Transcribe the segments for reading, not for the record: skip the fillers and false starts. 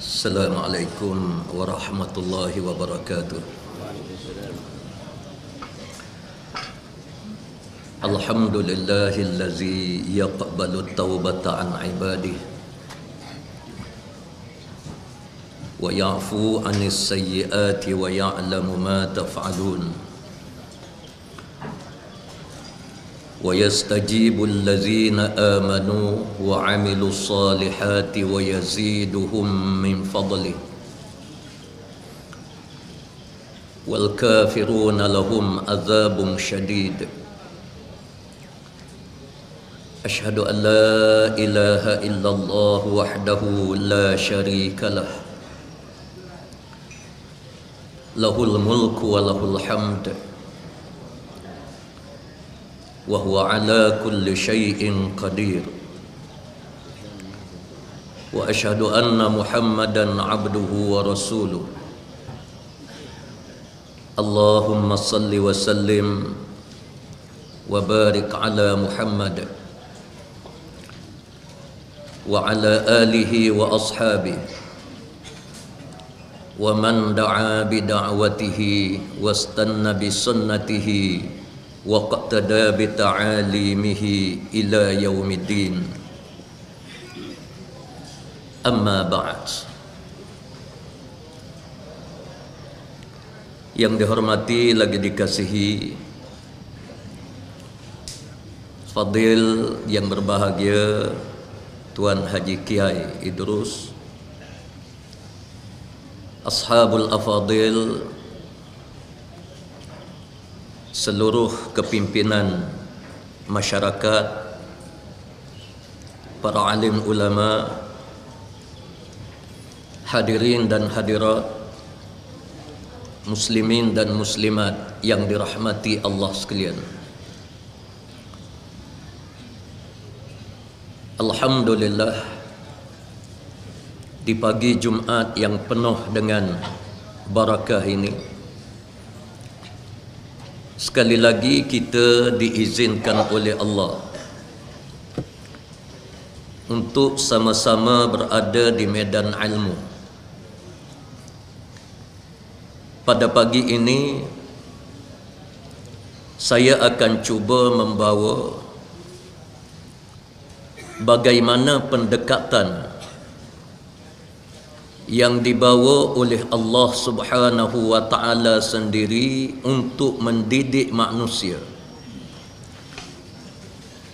Assalamualaikum warahmatullahi wabarakatuh. Alhamdulillahillazi yaqbalu at-taubata an ibadihi wa ya'fu 'anis sayyiati wa ya'lamu ma taf'alun. ويستجيب الذين آمنوا وعملوا الصالحات ويزيدهم من فضله والكافرون لهم عذاب شديد. أشهد أن لا إله إلا الله وحده لا شريك له له الملك وله الحمد وهو على كل شيء قدير. وأشهد أن محمدا عبده ورسوله. اللهم صل وسلم وبارك على محمد وعلى آله وأصحابه ومن دعا بدعوته واستنى بسنته waqtada bita'alimihi ila yaumiddin. Amma ba'd. Yang dihormati lagi dikasihi Fadil yang berbahagia Tuan Haji Kiai Idrus, Ashabul Afadil, seluruh kepimpinan masyarakat, para alim ulama, hadirin dan hadirat, muslimin dan muslimat yang dirahmati Allah sekalian. Alhamdulillah, di pagi Jumat yang penuh dengan barakah ini, sekali lagi kita diizinkan oleh Allah untuk sama-sama berada di medan ilmu. Pada pagi ini saya akan cuba membawa bagaimana pendekatan yang dibawa oleh Allah Subhanahu wa ta'ala sendiri untuk mendidik manusia.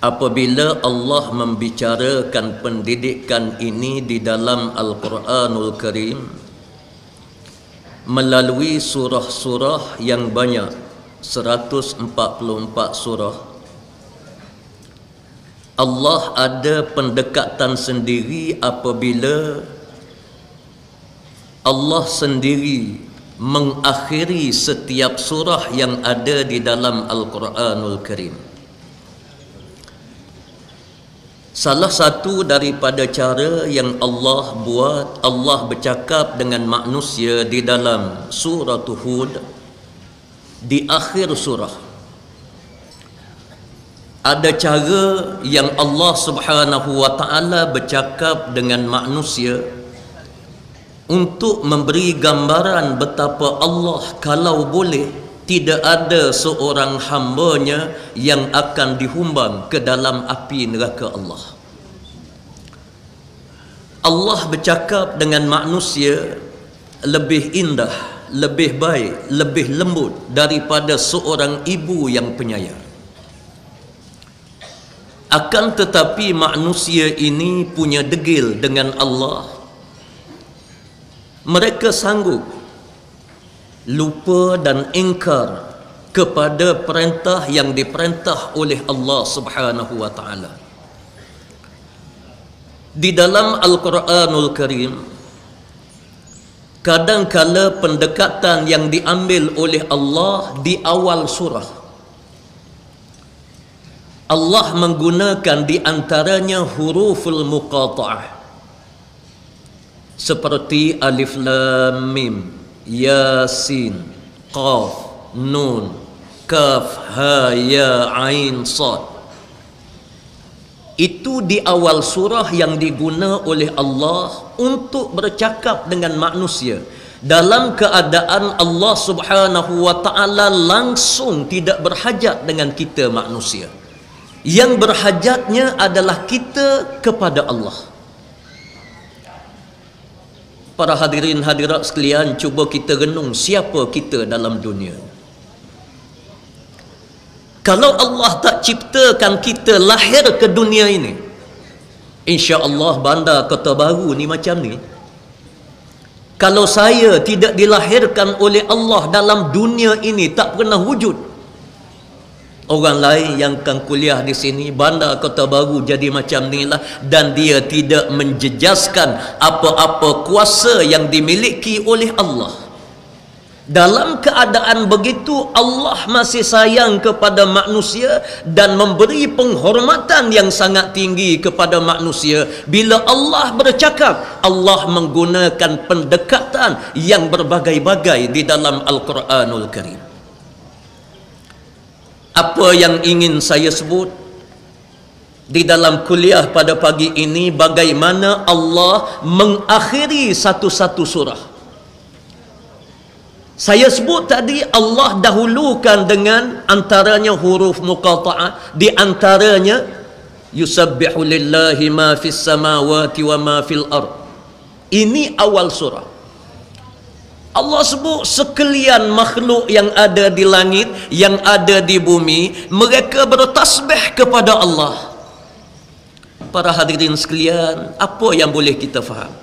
Apabila Allah membicarakan pendidikan ini di dalam Al-Quranul Karim melalui surah-surah yang banyak, 144 surah, Allah ada pendekatan sendiri apabila Allah sendiri mengakhiri setiap surah yang ada di dalam Al-Quranul Karim. Salah satu daripada cara yang Allah buat, Allah bercakap dengan manusia di dalam surah Hud, di akhir surah. Ada cara yang Allah Subhanahu wa ta'ala bercakap dengan manusia untuk memberi gambaran betapa Allah kalau boleh tidak ada seorang hambanya yang akan dihumbang ke dalam api neraka Allah. Allah bercakap dengan manusia lebih indah, lebih baik, lebih lembut daripada seorang ibu yang penyayang. Akan tetapi manusia ini punya degil dengan Allah. Mereka sanggup lupa dan ingkar kepada perintah yang diperintah oleh Allah Subhanahu wa ta'ala. Di dalam Al-Quranul Karim, kadang-kala pendekatan yang diambil oleh Allah di awal surah, Allah menggunakan di antaranya huruful muqata'ah seperti alif lam mim, yasin, qaf, nun, kaf, ha, ya, ain, sad. Itu di awal surah yang diguna oleh Allah untuk bercakap dengan manusia dalam keadaan Allah Subhanahu wa taala langsung tidak berhajat dengan kita manusia. Yang berhajatnya adalah kita kepada Allah. Para hadirin hadirat sekalian, cuba kita renung siapa kita dalam dunia. Kalau Allah tak ciptakan kita lahir ke dunia ini, insya-Allah bandar Kota Baru ni macam ni. Kalau saya tidak dilahirkan oleh Allah dalam dunia ini, tak pernah wujud. Orang lain yang akan kuliah di sini, bandar Kota Baru jadi macam ni lah, dan dia tidak menjejaskan apa-apa kuasa yang dimiliki oleh Allah. Dalam keadaan begitu, Allah masih sayang kepada manusia dan memberi penghormatan yang sangat tinggi kepada manusia. Bila Allah bercakap, Allah menggunakan pendekatan yang berbagai-bagai di dalam Al-Quranul Karim. Apa yang ingin saya sebut di dalam kuliah pada pagi ini, bagaimana Allah mengakhiri satu-satu surah. Saya sebut tadi, Allah dahulukan dengan antaranya huruf muqata'ah, di antaranya yusabbihu lillahi ma fis samawati wa ma fil ard. Ini awal surah. Allah sebut sekalian makhluk yang ada di langit, yang ada di bumi, mereka bertasbih kepada Allah. Para hadirin sekalian, apa yang boleh kita faham?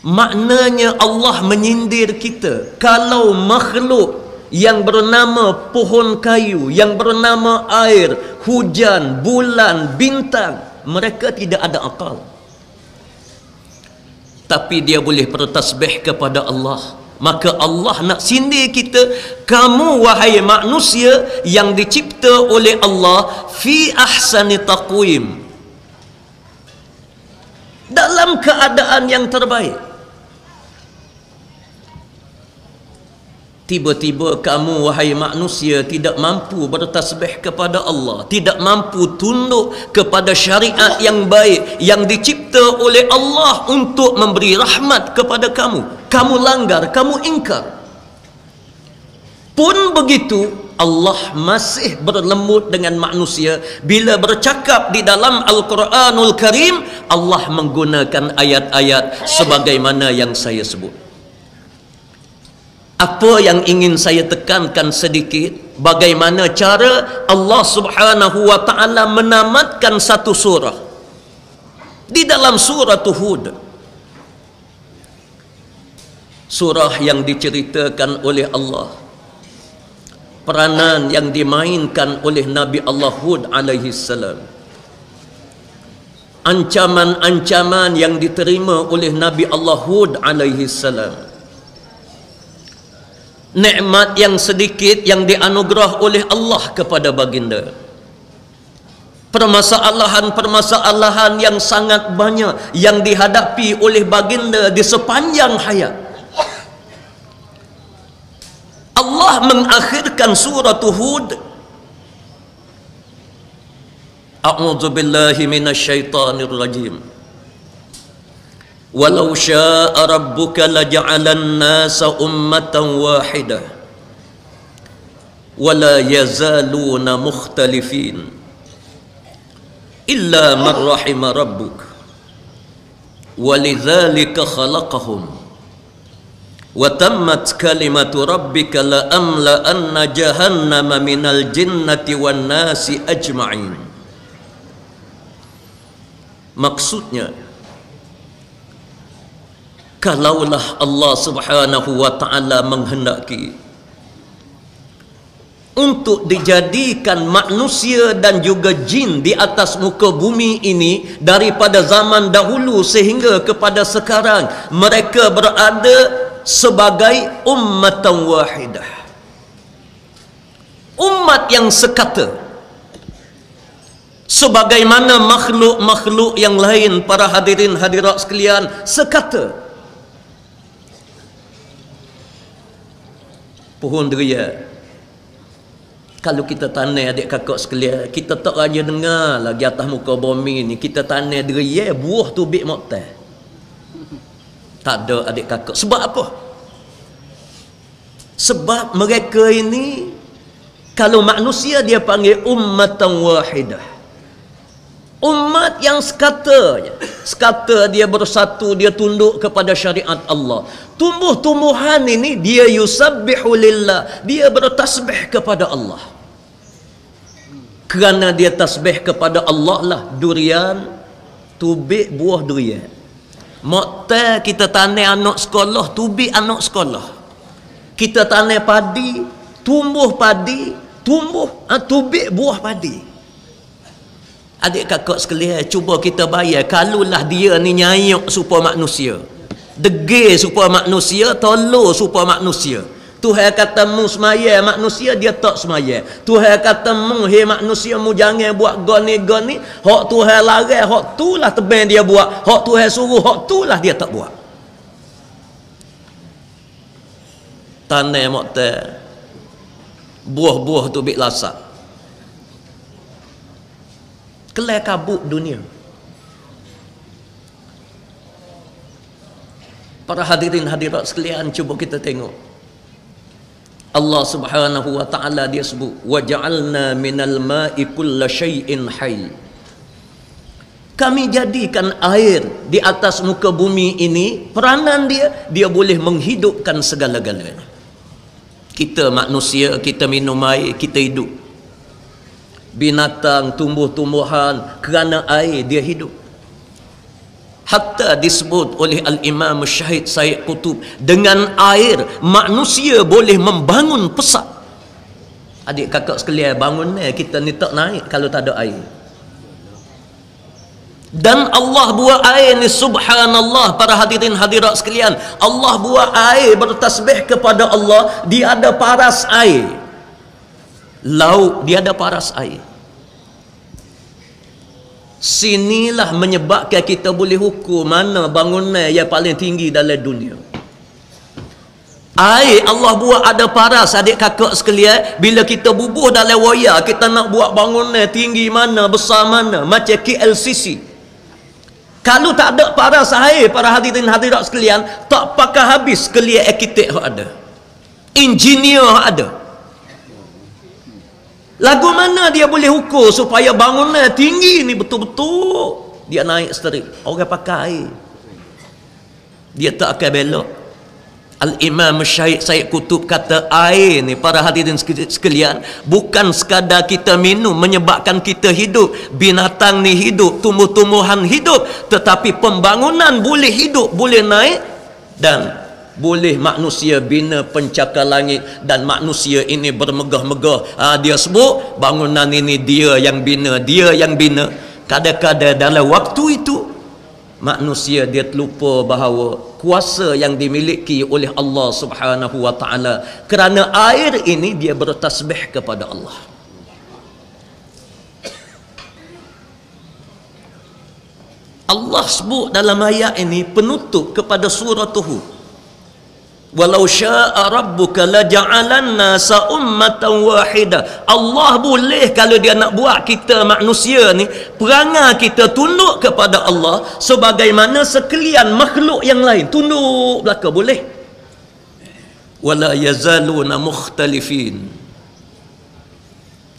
Maknanya Allah menyindir kita kalau makhluk yang bernama pohon kayu, yang bernama air, hujan, bulan, bintang, mereka tidak ada akal, tapi dia boleh bertasbih kepada Allah. Maka Allah nak sindir kita, kamu wahai manusia yang dicipta oleh Allah fi ahsani taqwim, dalam keadaan yang terbaik. Tiba-tiba kamu wahai manusia tidak mampu bertasbih kepada Allah, tidak mampu tunduk kepada syariat yang baik yang dicipta oleh Allah untuk memberi rahmat kepada kamu. Kamu langgar, kamu ingkar. Pun begitu, Allah masih berlembut dengan manusia. Bila bercakap di dalam Al-Quranul Karim, Allah menggunakan ayat-ayat sebagaimana yang saya sebut. Apa yang ingin saya tekankan sedikit, bagaimana cara Allah Subhanahu wa taala menamatkan satu surah. Di dalam surah Hud, surah yang diceritakan oleh Allah, peranan yang dimainkan oleh Nabi Allah Hud alaihi salam, ancaman-ancaman yang diterima oleh Nabi Allah Hud alaihi salam, nikmat yang sedikit yang dianugerah oleh Allah kepada baginda, permasalahan-permasalahan yang sangat banyak yang dihadapi oleh baginda di sepanjang hayat. Allah mengakhirkan surah Hud, a'udzu billahi minasyaitonir rajim. Walau syaa rabbuka laja'alan nasa ummatan wahidah wala yazaluna mukhtalifin illa man rahima rabbuk walidzalika khalaqahum wa tammat kalimatu rabbika la amla anna jahannama minal jinnati wan nasi ajma'in. Maksudnya, kalaulah Allah Subhanahu wa taala menghendaki untuk dijadikan manusia dan juga jin di atas muka bumi ini, daripada zaman dahulu sehingga kepada sekarang, mereka berada sebagai ummatan wahidah, umat yang sekata, sebagaimana makhluk-makhluk yang lain. Para hadirin hadirat sekalian, sekata. Pohon deria, Kalau kita tanam adik kakak sekalian, kita tak raja dengar lagi atas muka bumi ni, kita tanam deria buah tu bik moktai. Tak ada adik kakak. Sebab apa? Sebab mereka ini, kalau manusia dia panggil ummatan wahidah. Umat yang sekata je. Sekata dia bersatu, dia tunduk kepada syariat Allah. Tumbuh-tumbuhan ini dia yusabbihu lillah, dia bertasbih kepada Allah. Kerana dia tasbih kepada Allah lah durian tubik buah durian. Mokta kita tanam anak sekolah, tubik anak sekolah. Kita tanam padi, tumbuh padi, tubik buah padi. Adik kakak sekalian, cuba kita bayar, kalulah dia ni nyayuk supaya manusia, degil supaya manusia, tolong supaya manusia. Tuhan kata mu semaya, manusia dia tak semaya. Tuhan kata mu, hei manusia mu jangan buat goni. Hak Tuhan larang, hak tu lah tebang dia buat. Hak Tuhan suruh, hak tu lah dia tak buat. Tanah mokta, buah-buah tu bik lasak. Kelai kabut dunia. Para hadirin hadirat sekalian, cuba kita tengok. Allah Subhanahu wa taala dia sebut wa ja'alna minal ma'i kulla syai'in hayy. Kami jadikan air di atas muka bumi ini, peranan dia boleh menghidupkan segala-galanya. Kita manusia, kita minum air, kita hidup. Binatang, tumbuh-tumbuhan, kerana air dia hidup. Hatta disebut oleh Al-Imam Syahid Sayyid Qutub, dengan air manusia boleh membangun pesat. Adik kakak sekalian, bangunnya kita ni tak naik kalau tak ada air. Dan Allah buat air ni, subhanallah para hadirin hadirat sekalian, Allah buat air bertasbih kepada Allah. Dia ada paras air laut, dia ada paras air. Sinilah menyebabkan kita boleh hukum mana bangunan yang paling tinggi dalam dunia. Air Allah buat ada paras, adik kakak sekalian. Bila kita bubuh dalam waya, kita nak buat bangunan tinggi mana, besar mana, macam KLCC. Kalau tak ada paras air, para hadirin hadirat sekalian, tak pakai habis sekalian arkitek yang ada, engineer yang ada. Lagu mana dia boleh ukur supaya bangunan tinggi ni betul-betul dia naik straight? Orang pakai air, dia tak akan belok. Al-Imam Syahid Sayyid Qutub kata air ni, para hadirin sekalian, bukan sekadar kita minum menyebabkan kita hidup, binatang ni hidup, tumbuh-tumbuhan hidup, tetapi pembangunan boleh hidup, boleh naik, dan boleh manusia bina pencakar langit, dan manusia ini bermegah-megah. Dia sebut bangunan ini dia yang bina, dia yang bina. Kadang-kadang dalam waktu itu manusia dia terlupa bahawa kuasa yang dimiliki oleh Allah Subhanahu wa taala. Kerana air ini dia bertasbih kepada Allah. Allah sebut dalam ayat ini penutup kepada surah Hud. Walau syaa rabbuka laja'alan nasa ummatan wahidah. Allah boleh kalau dia nak buat kita manusia ni, perangai kita tunduk kepada Allah sebagaimana sekalian makhluk yang lain tunduk belaka, boleh. Wala yazaluna mukhtalifin.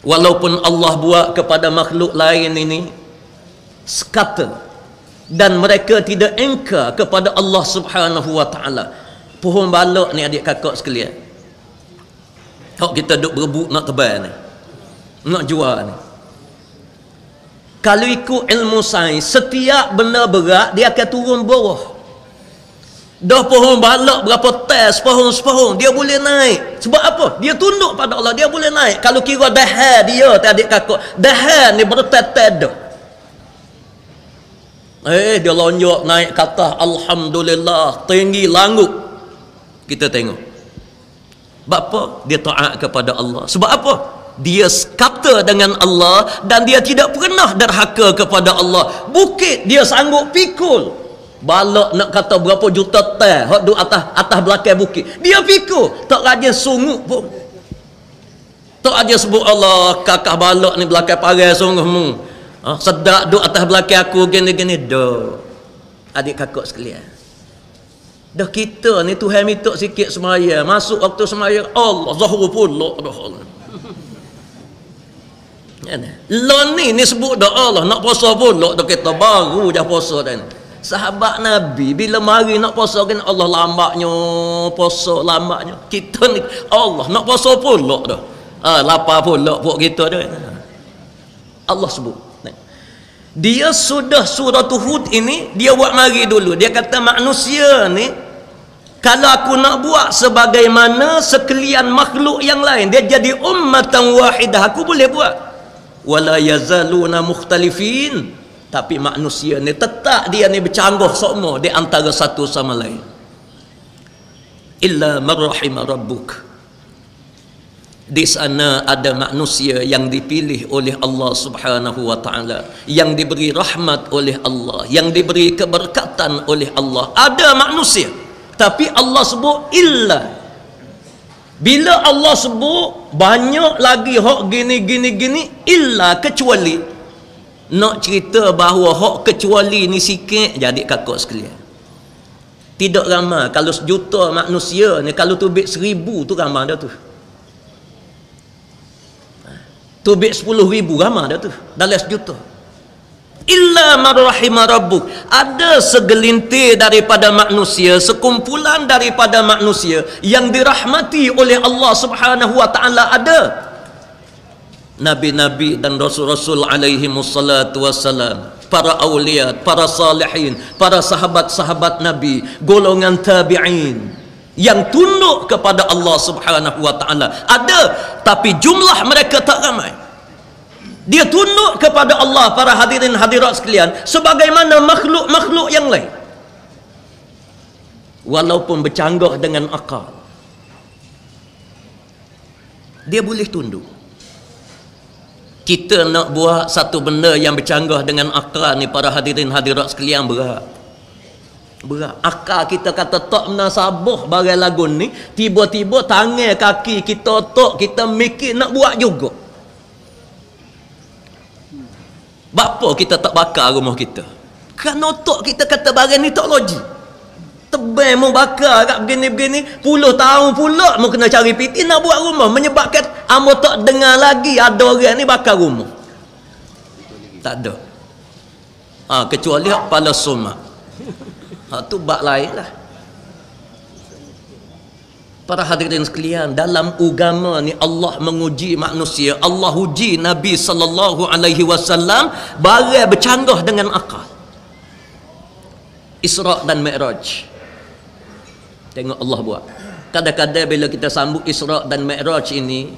Walaupun Allah buat kepada makhluk lain ini sekata, dan mereka tidak engkar kepada Allah Subhanahu wa taala. Pohon balak ni adik kakak sekalian, hak kita duk berebut nak tebal ni, nak jual ni, kalau ikut ilmu sains, setiap benda berat dia akan turun bawah. Dah pohon balak berapa tes, pohon dia boleh naik. Sebab apa? Dia tunduk pada Allah, dia boleh naik. Kalau kira dahar dia adik kakak, dahar ni bertetet dah, dia lonjok naik kata alhamdulillah, tinggi langit. Kita tengok sebab apa? Dia taat kepada Allah. Sebab apa? Dia kata dengan Allah, dan dia tidak pernah derhaka kepada Allah. Bukit dia sanggup pikul, balak nak kata berapa juta teh hak duk atas belakang bukit, dia pikul, tak rajin sungguh pun. Tak aja sebut Allah, kakak balak ni belakang parai sungguhmu. Sedak duk atas belakang aku gini-gini. Dah. Adik kakak sekalian. Dah kita ni Tuhan minta sikit semaya. Masuk waktu semaya, Allah Zahru pulak dah. Lon ni sebut dah Allah nak puasa pulak dah, kita baru dah puasa dah ni. Sahabat Nabi bila mari nak puasa kan Allah lambatnya puasa lambatnya. Kita ni Allah nak puasa pulak dah. Lapar pulak pok kita dah. Allah sebut. Dia sudah surah Hud ini dia buat mari dulu. Dia kata manusia ni kalau aku nak buat sebagaimana sekalian makhluk yang lain, dia jadi ummatan wahidah, aku boleh buat. Wala yazaluna mukhtalifin. Tapi manusia ni tetap dia ni bercanggah semua di antara satu sama lain. Illa man rahima rabbuk. Di sana ada manusia yang dipilih oleh Allah Subhanahu wa taala, yang diberi rahmat oleh Allah, yang diberi keberkatan oleh Allah. Ada manusia, tapi Allah sebut illa. Bila Allah sebut banyak lagi hak gini illa, kecuali. Nak cerita bahawa hak kecuali ni sikit, jadi kakak sekalian. Tidak ramai. Kalau 1 juta manusia ni, kalau tubik 1000 tu ramai dah tu. Tubik 10,000 ramai dah tu dalam 1 juta. Illa man rahima rabbuk. Ada segelintir daripada manusia, sekumpulan daripada manusia yang dirahmati oleh Allah Subhanahu wa taala. Ada nabi-nabi dan rasul-rasul alaihi wassalatu wassalam, para awliya, para salihin, para sahabat-sahabat Nabi, golongan tabi'in yang tunduk kepada Allah Subhanahu wa taala. Ada, tapi jumlah mereka tak ramai. Dia tunduk kepada Allah, para hadirin hadirat sekalian, sebagaimana makhluk-makhluk yang lain. Walaupun bercanggah dengan akal, dia boleh tunduk. Kita nak buat satu benda yang bercanggah dengan akal ni, para hadirin hadirat sekalian, berat. Akal kita kata tak menasabah barang lagun ni, tiba-tiba tangan kaki kita otak kita mikir nak buat juga. Bapa kita tak bakar rumah kita, kerana otak kita kata barang ni tak logik. Tebal mau bakar kat begini-begini, puluh tahun pula mau kena cari piti nak buat rumah, menyebabkan amo tak dengar lagi ada orang ni bakar rumah. Tak ada. Kecuali hak kepala sumak. Tu bab lain lah. Para hadirin sekalian, dalam agama ni Allah menguji manusia. Allah uji Nabi sallallahu alaihi wasallam barang bercanggah dengan akal. Isra dan Mi'raj. Tengok Allah buat. Kadang-kadang bila kita sambut Isra dan Mi'raj ini,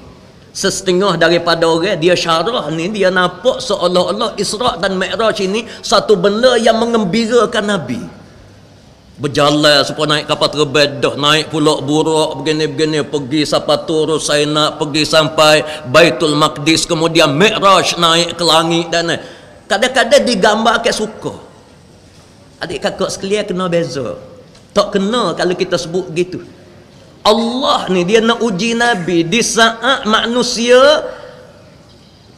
setengah daripada orang dia syarah ni, dia nampak seolah-olah Isra dan Mi'raj ini satu benda yang mengembirakan Nabi. Berjalan supaya naik kapal terbang dah, naik pula burak begini-begini, pergi sampai Turus Saina, pergi sampai Baitul Maqdis, kemudian Mi'raj naik ke langit dan kadang-kadang digambarkan suka. Adik kakak sekalian kena beza. Tak kena kalau kita sebut gitu. Allah ni dia nak uji Nabi di saat manusia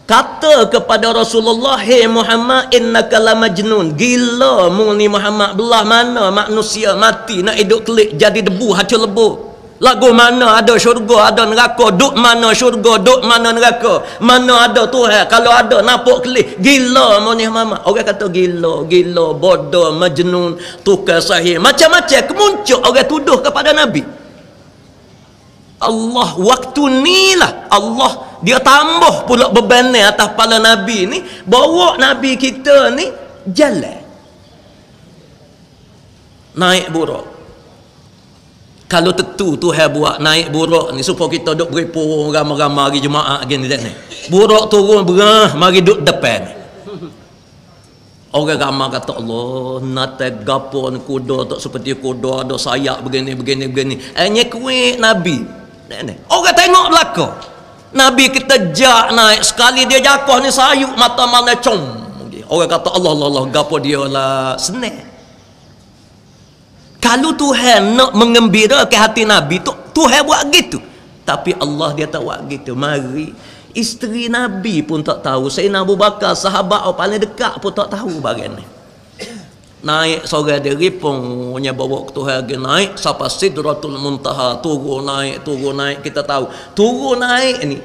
kata kepada Rasulullah, "Hey Muhammad, innaka la majnun." Gila mu ni Muhammad, belah mana manusia mati nak hidup kelik jadi debu hancur lebur. Lagu mana ada syurga, ada neraka, duk mana syurga, duk mana neraka, mana ada Tuhan, kalau ada nampak kelik. Gila mu ni Muhammad. Orang kata gila, bodoh, majnun, tukar sahih, macam-macam kemuncuk orang tuduh kepada Nabi. Allah waktu ni lah Allah dia tambah pula beban ni atas kepala Nabi ni, bawa Nabi kita ni jalan naik burak. Kalau tentu Tuhan buat naik burak ni supaya kita duk beripur ramai-ramai hari Jumaat gini dan ni, burak turun berah mari duk depan ni. Orang ramai kata, Allah natai gapo ni kuda tak seperti kuda ada sayap begini. Hanya kuih Nabi. Orang tengok belakang Nabi kita jak naik, sekali dia jatuh ni sayuk mata mana com. Orang kata Allah gapo dia lah senang. Kalau Tuhan nak mengembirakan hati Nabi tu, Tuhan buat gitu. Tapi Allah dia tak buat gitu. Mari isteri Nabi pun tak tahu, Sayyidina Abu Bakar sahabat paling dekat pun tak tahu bagian ni. Naik sore dia ripungnya bawa ke Tuhan lagi, naik sampai Sidratul Muntaha, turun naik kita tahu. Turun naik ni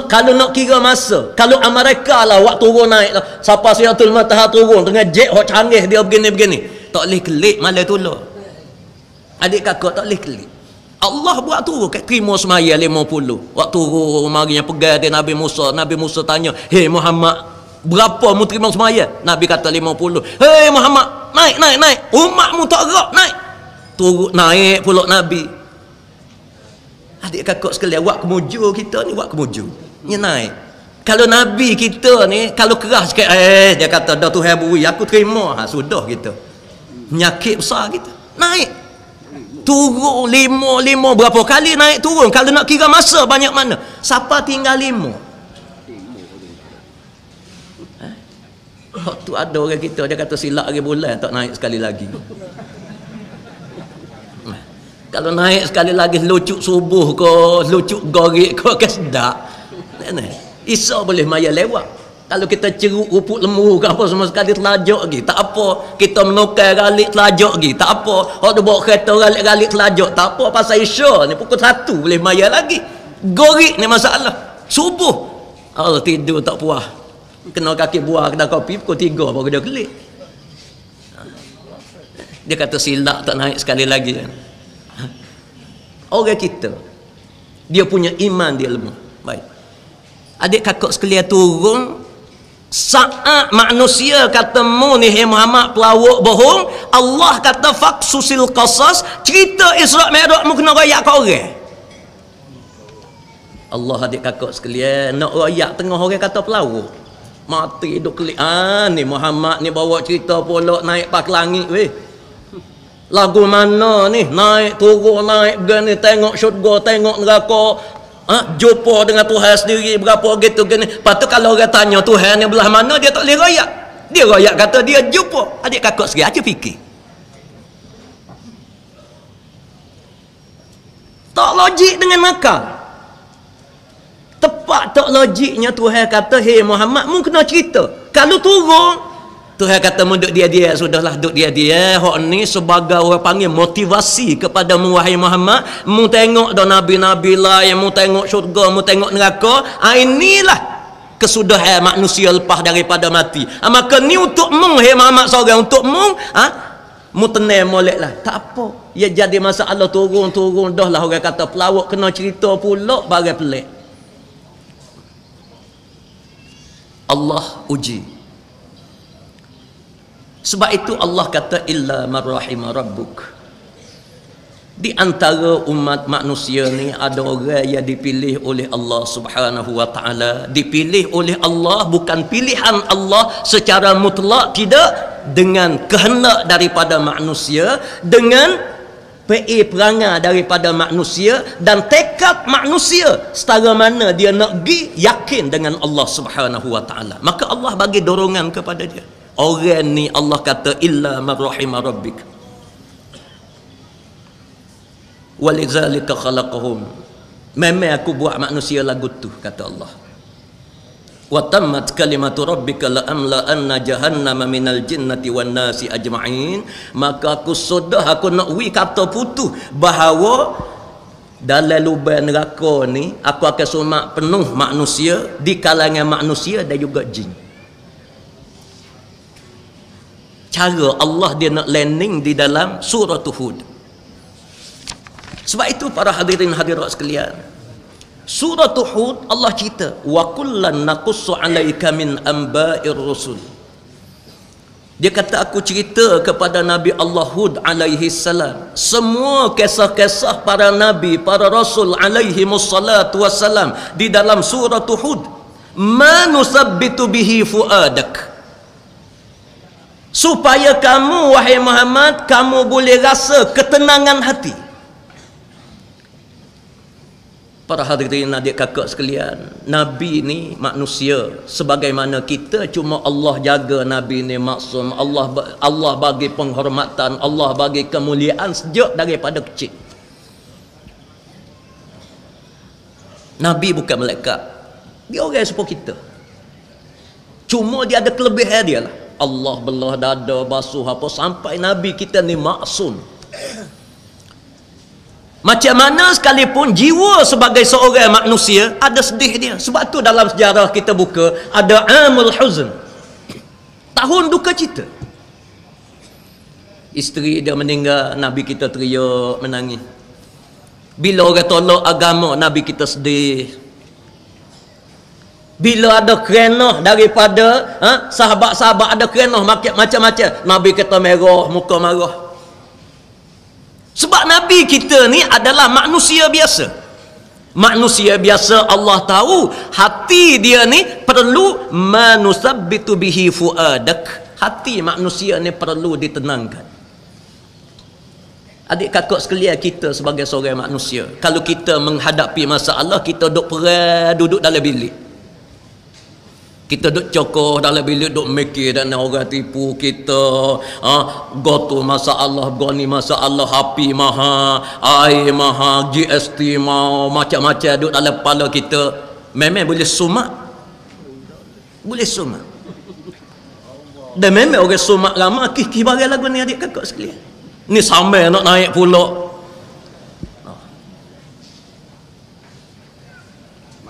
kalau nak kira masa, kalau Amerika lah waktu turun naik lah, sampai Sidratul Muntaha turun dengan jet hot canggih dia begini tak boleh kelik malam tu lah. Adik kakak tak boleh kelik. Allah buat turun kat terima semaya 50. Waktu turun marinya pegang dia Nabi Musa. Nabi Musa tanya, "Hei Muhammad, berapa mu terima semaya?" Nabi kata 50. "Hei Muhammad, naik. Umatmu tak gerak, naik." Turun naik pula Nabi. Adik kakak sekalian, buat kemuju kita ni, buat kemuju. Ni naik. Kalau Nabi kita ni, kalau keras sikit, dia kata, "Dah Tuhan beri, aku terima." Sudah kita. Penyakit besar kita. Naik. Turun lima berapa kali naik turun. Kalau nak kira masa banyak mana. Siapa tinggal 5? Waktu ada orang kita dia kata silap hari bulan tak naik sekali lagi. Kalau naik sekali lagi lucuk subuh ke, lucuk gorik ke, kesedak. Isa boleh maya lewat. Kalau kita ceruk rupuk lembu ke apa semua sekali telajak lagi, tak apa. Kita menukar galik telajak lagi, tak apa. Kalau bawa kereta galik telajak, tak apa. Pasal Isya ni pukul 1 boleh maya lagi. Gorik ni masalah. Subuh Allah tidur tak puas, kena kaki buah kena kopi pukul 3 baru dia kelik. Dia kata silap tak naik sekali lagi. Orang kita dia punya iman dia lemah. Baik, adik kakak sekalian, turun saat manusia kata mu ni Muhammad pelawak bohong, Allah kata faksusil qasas, cerita Isra' Mi'raj mu kena royak ke orang. Allah adik kakak sekalian nak royak tengah orang kata pelawak, mati duk klik. Ni Muhammad ni bawa cerita pula naik pak langit weh. Lagu mana ni? Naik turun naik begini, tengok syurga, tengok neraka. Jumpa dengan Tuhan sendiri berapa gitu gini. Lepas tu kalau orang tanya Tuhan ni belah mana, dia tak boleh royak. Dia royak kata dia jumpa. Adik kakak sekali aja fikir. Tak logik dengan akal. Tepat tak logiknya Tuhan kata, "Hei Muhammad, mu kena cerita." Kalau turun Tuhan kata mu duduk dia sudahlah, duduk dia. Hak ni sebagai orang panggil motivasi kepada mu wahai Muhammad. Mu tengok dah nabi-nabi lain, mu tengok syurga, mu tengok neraka. Inilah kesudahan manusia lepas daripada mati. Maka ni untuk mu hai Muhammad seorang, untuk mu mu tenang moleklah. Tak apa. Ya jadi masalah turun dah lah orang kata pelawak kena cerita pula bagai pelik. Allah uji. Sebab itu Allah kata illa marrahima rabbuk. Di antara umat manusia ni ada orang yang dipilih oleh Allah Subhanahu wa taala. Dipilih oleh Allah bukan pilihan Allah secara mutlak, tidak, dengan kehendak daripada manusia, dengan perangai daripada manusia dan tekad manusia setara mana dia nak pergi yakin dengan Allah Subhanahu wa taala. Maka Allah bagi dorongan kepada dia. Orang ni Allah kata illa marrahima rabbik. Walizalika khalaqahum. Memang aku buat manusia lagu tu, kata Allah. Wa tammat kalimatu rabbika la amla anna jahannama minal jinnati wan nasi ajma'in. Maka aku sudah aku nak kata putu bahawa dalam lubang neraka ni aku akan sumak penuh manusia, di kalangan manusia dan juga jin. Cara Allah dia nak landing di dalam surah Hud. Sebab itu para hadirin hadirat sekalian, surah Hud Allah cerita wa kullan naqussu 'alaika min anba'ir rusul. Dia kata aku cerita kepada Nabi Allah Hud alaihi salam semua kisah-kisah para nabi, para rasul alaihi wassalatu wassalam di dalam surah Hud. Ma nusabbitu bihi fuadak, supaya kamu wahai Muhammad kamu boleh rasa ketenangan hati. Para hadirin adik kakak sekalian, Nabi ni manusia sebagaimana kita, cuma Allah jaga Nabi ni maksum. Allah bagi penghormatan, Allah bagi kemuliaan sejak daripada kecil. Nabi bukan malaikat. Dia orang seperti kita. Cuma dia ada kelebihan dia lah. Allah belah dada, basuh apa, sampai Nabi kita ni maksum. Macam mana sekalipun jiwa sebagai seorang manusia ada sedih dia. Sebab tu dalam sejarah kita buka ada Amul Huzn, tahun duka cita. Isteri dia meninggal, Nabi kita teriak menangis. Bila orang tolak agama, Nabi kita sedih. Bila ada kerenah daripada sahabat-sahabat ada kerenah macam-macam, Nabi kita merah, muka marah. Sebab Nabi kita ni adalah manusia biasa. Manusia biasa, Allah tahu hati dia ni perlu manusabbitu bihi fuadak. Hati manusia ni perlu ditenangkan. Adik kakak sekalian, kita sebagai seorang manusia, kalau kita menghadapi masalah, kita duduk dalam bilik. Kita duk cokoh dalam bilik, duk mikir dan orang tipu kita. Gotu masalah, goni masalah, api maha, air maha, GST mau, macam-macam duk dalam kepala kita. Memang boleh sumak. Boleh sumak. Dan memang orang sumak lama, kiki barang lagu ni adik kakak sekalian. Ni sampai nak naik pula.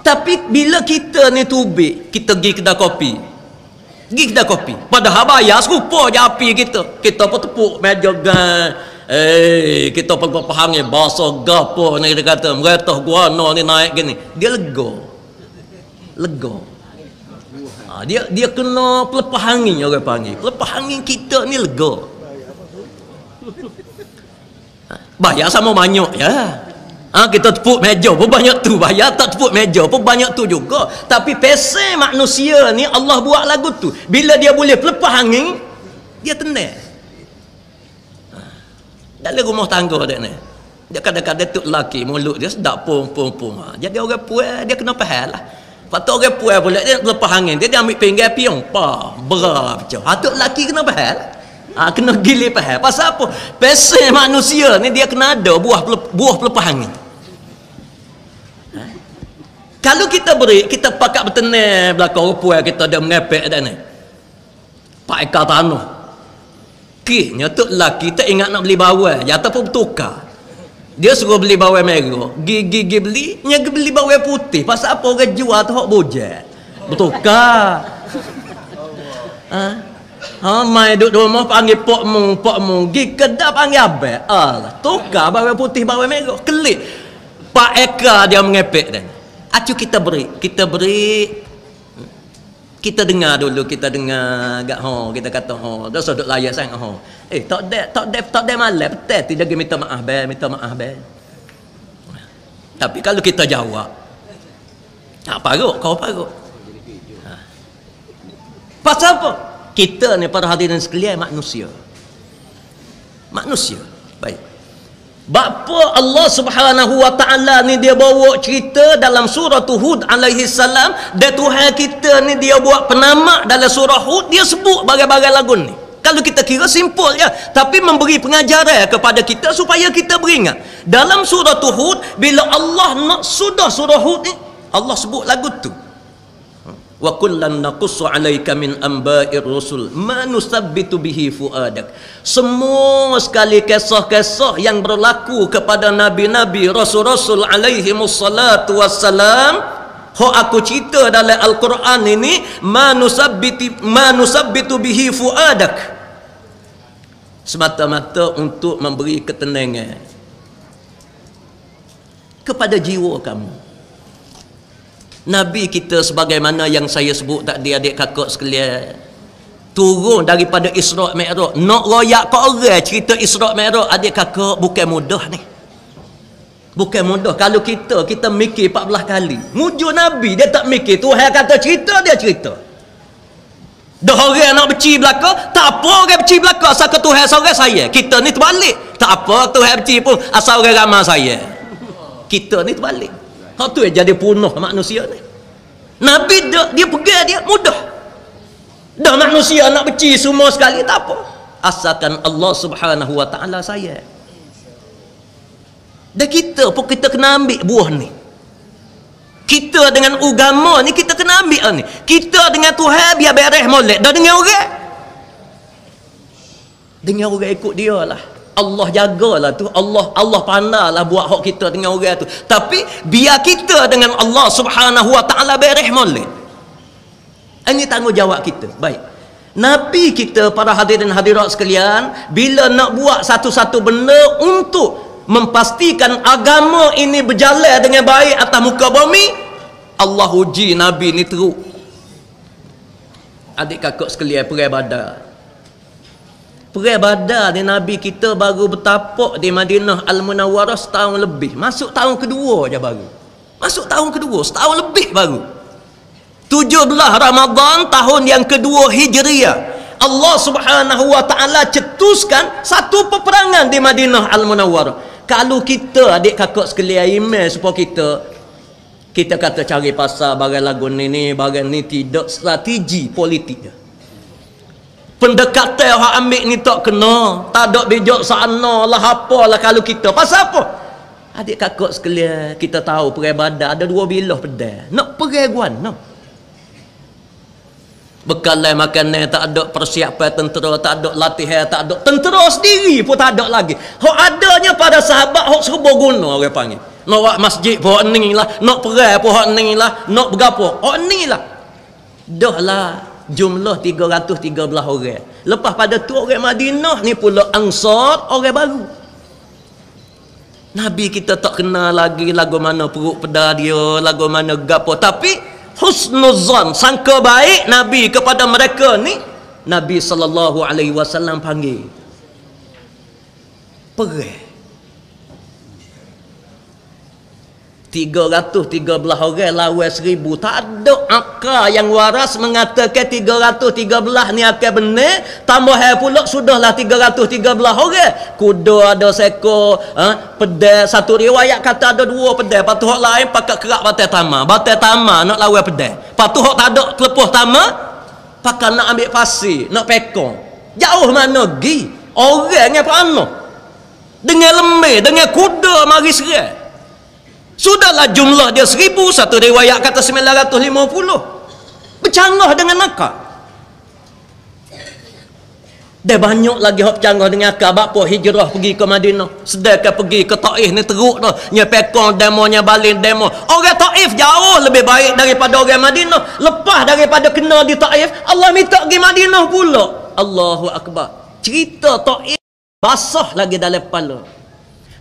Tapi bila kita ni tubik, kita pergi kedai kopi. Pergi kedai kopi. Padahal bayar serupa je api kita. Kita pun tepuk meja gan. Kita pun berpahangin bahasa gapo ni, dia kata meretah guana ni naik gini. Dia lega. Lega. Dia kena pelepah angin, orang panggil. Pelepah angin kita ni lega. Bayar sama banyak ya. Kita tepuk meja pun banyak tu, bayar tak tepuk meja pun banyak tu juga. Tapi pesen manusia ni Allah buat lagu tu. Bila dia boleh pelepah angin, dia tenang. Dalam rumah tangga dia ni, dia kadang-kadang tu lelaki mulut dia sedap pum. Jadi orang puas dia kena faham lah. Lepas tu orang puas pula dia pelepah angin, dia ambil pinggir piong berap macam. Tu lelaki kena faham lah. Kena gili faham. Pasal apa? Pesen manusia ni dia kena ada buah pelepah angin. Kalau kita beri, kita pakat bertenang belakang rupuan kita ada mengepek dah ni. Pak ekar tanah. Kini tu lelaki tak ingat nak beli bawang, jatuh pun bertukar. Dia suruh beli bawang merah, gigi beli, dia beli bawang putih. Pasal apa orang jual tu hok bojek. Bertukar. Mai duduk rumah panggil pok mu, gi kedap panggil abang. Tukar bawang putih bawang merah, kelik. Pak ekar dia mengepek dah. Acu kita beri, kita dengar dulu, kita dengar agak kita kata dah sodok layak sang tak ada malam betul tidak minta maaf be. Tapi kalau kita jawab paruk kau paruk. Pasal apa? Kita ni para hadirin sekalian manusia. Baik. Bapa Allah Subhanahu wa taala ni dia bawa cerita dalam surah Hud alaihi salam, dan Tuhan kita ni dia buat penamak dalam surah Hud, dia sebut bagai-bagai lagu ni. Kalau kita kira simpul je, tapi memberi pengajaran kepada kita supaya kita beringat. Dalam surah Hud, bila Allah nak sudah surah Hud ni, Allah sebut lagu tu. Wa kullan naqussu 'alaika min amba'ir rusul ma nusabbitu bihi fuadak. Semua sekali kisah-kisah yang berlaku kepada nabi-nabi, rasul-rasul alaihi wassalatu wassalam, aku cerita dalam Al-Quran ini, ma nusabbitu bihi fuadak, semata-mata untuk memberi ketenangan kepada jiwa kamu. Nabi kita sebagaimana yang saya sebut tadi adik kakak sekalian, turun daripada Isra' Mi'raj. Nak royak ke orang cerita Isra' Mi'raj adik kakak bukan mudah ni. Bukan mudah. Kalau kita mikir 14 kali. Mujur Nabi dia tak mikir. Tuhan kata cerita, dia cerita. Dah orang nak beci belakang, tak apa orang beci belakang asal ke Tuhan seorang saya. Kita ni terbalik. Tak apa Tuhan beci pun asal orang ramai saya. Kita ni terbalik. Hak tu jadi punah manusia ni. Nabi dia pegang dia mudah. Dah manusia nak beci semua sekali tak apa. Asalkan Allah Subhanahu wa taala saya. Dan kita pun kita kena ambil buah ni. Kita dengan agama ni kita kena ambil ni. Kita dengan Tuhan biar beres molek. Dah dengan orang. Dengan orang ikut dia lah. Allah jagalah tu. Allah pandailah buat hak kita dengan orang tu. Tapi biar kita dengan Allah Subhanahu Wa Taala beres molek. Ini tanggungjawab kita. Baik. Nabi kita, para hadirin hadirat sekalian, bila nak buat satu-satu benda untuk memastikan agama ini berjalan dengan baik atas muka bumi, Allah uji Nabi ni teruk. Adik kakak sekalian, perang Badar. Perang Badar ni Nabi kita baru bertapak di Madinah Al-Munawwarah setahun lebih. Masuk tahun kedua je baru. Masuk tahun kedua, setahun lebih baru. 17 Ramadan tahun yang kedua Hijriah, Allah Subhanahu Wa Taala cetuskan satu peperangan di Madinah Al-Munawwarah. Kalau kita adik kakak sekalian email supaya kita kata cari pasal barang lagu ni barang ni, tidak strategi politik. Pendekatan yang ambil ni tak kena, tak ada bijak sana lah apalah. Kalau kita pasal apa? Adik kakak sekalian, kita tahu perang Badar ada dua bilah pedang. Nak perang guan, no. Bekalan makanan tak ada, persiapan tentera tak ada, latihan tak ada, tentera sendiri pun tak ada lagi. Hak adanya pada sahabat hak serba guna orang panggil. Nak buat masjid pun hak ni lah, nak perang pun hak ni lah, nak bergapo hak ni lah. Dah lah jumlah 313 orang. Lepas pada tu orang Madinah ni pula Ansar, orang baru. Nabi kita tak kenal lagi lagu mana perut pedar dia, lagu mana gapo, tapi husnuzan, sangka baik Nabi kepada mereka ni, Nabi SAW panggil perang. 313 orang lawan 1000. Tak ada akal yang waras mengatakan 313 ni akan benar. Tambah pula sudahlah 313 orang. Kuda ada seekor, pedang. Satu riwayat kata ada 2 pedang. Lepas tu hak lain pakai kerak batai tama. Batai tama nak lawan pedang. Lepas tu hak tak ada telepuh tama, pakai nak ambil pasir, nak pekong. Jauh mana pergi? Orang yang panah dengan lemah, dengan kuda mari serang. Sudahlah jumlah dia 1000, satu riwayat kata 950. Bercanggah dengan akal. Dia banyak lagi hak bercanggah dengan akal. Bapa hijrah pergi ke Madinah, sedangkan pergi ke Taif ni teruk dah. Nya pekong demo, nya balin demo. Orang Taif jauh lebih baik daripada orang Madinah. Lepas daripada kena di Taif, Allah minta pergi Madinah pula. Allahu Akbar. Cerita Taif basah lagi dalam kepala.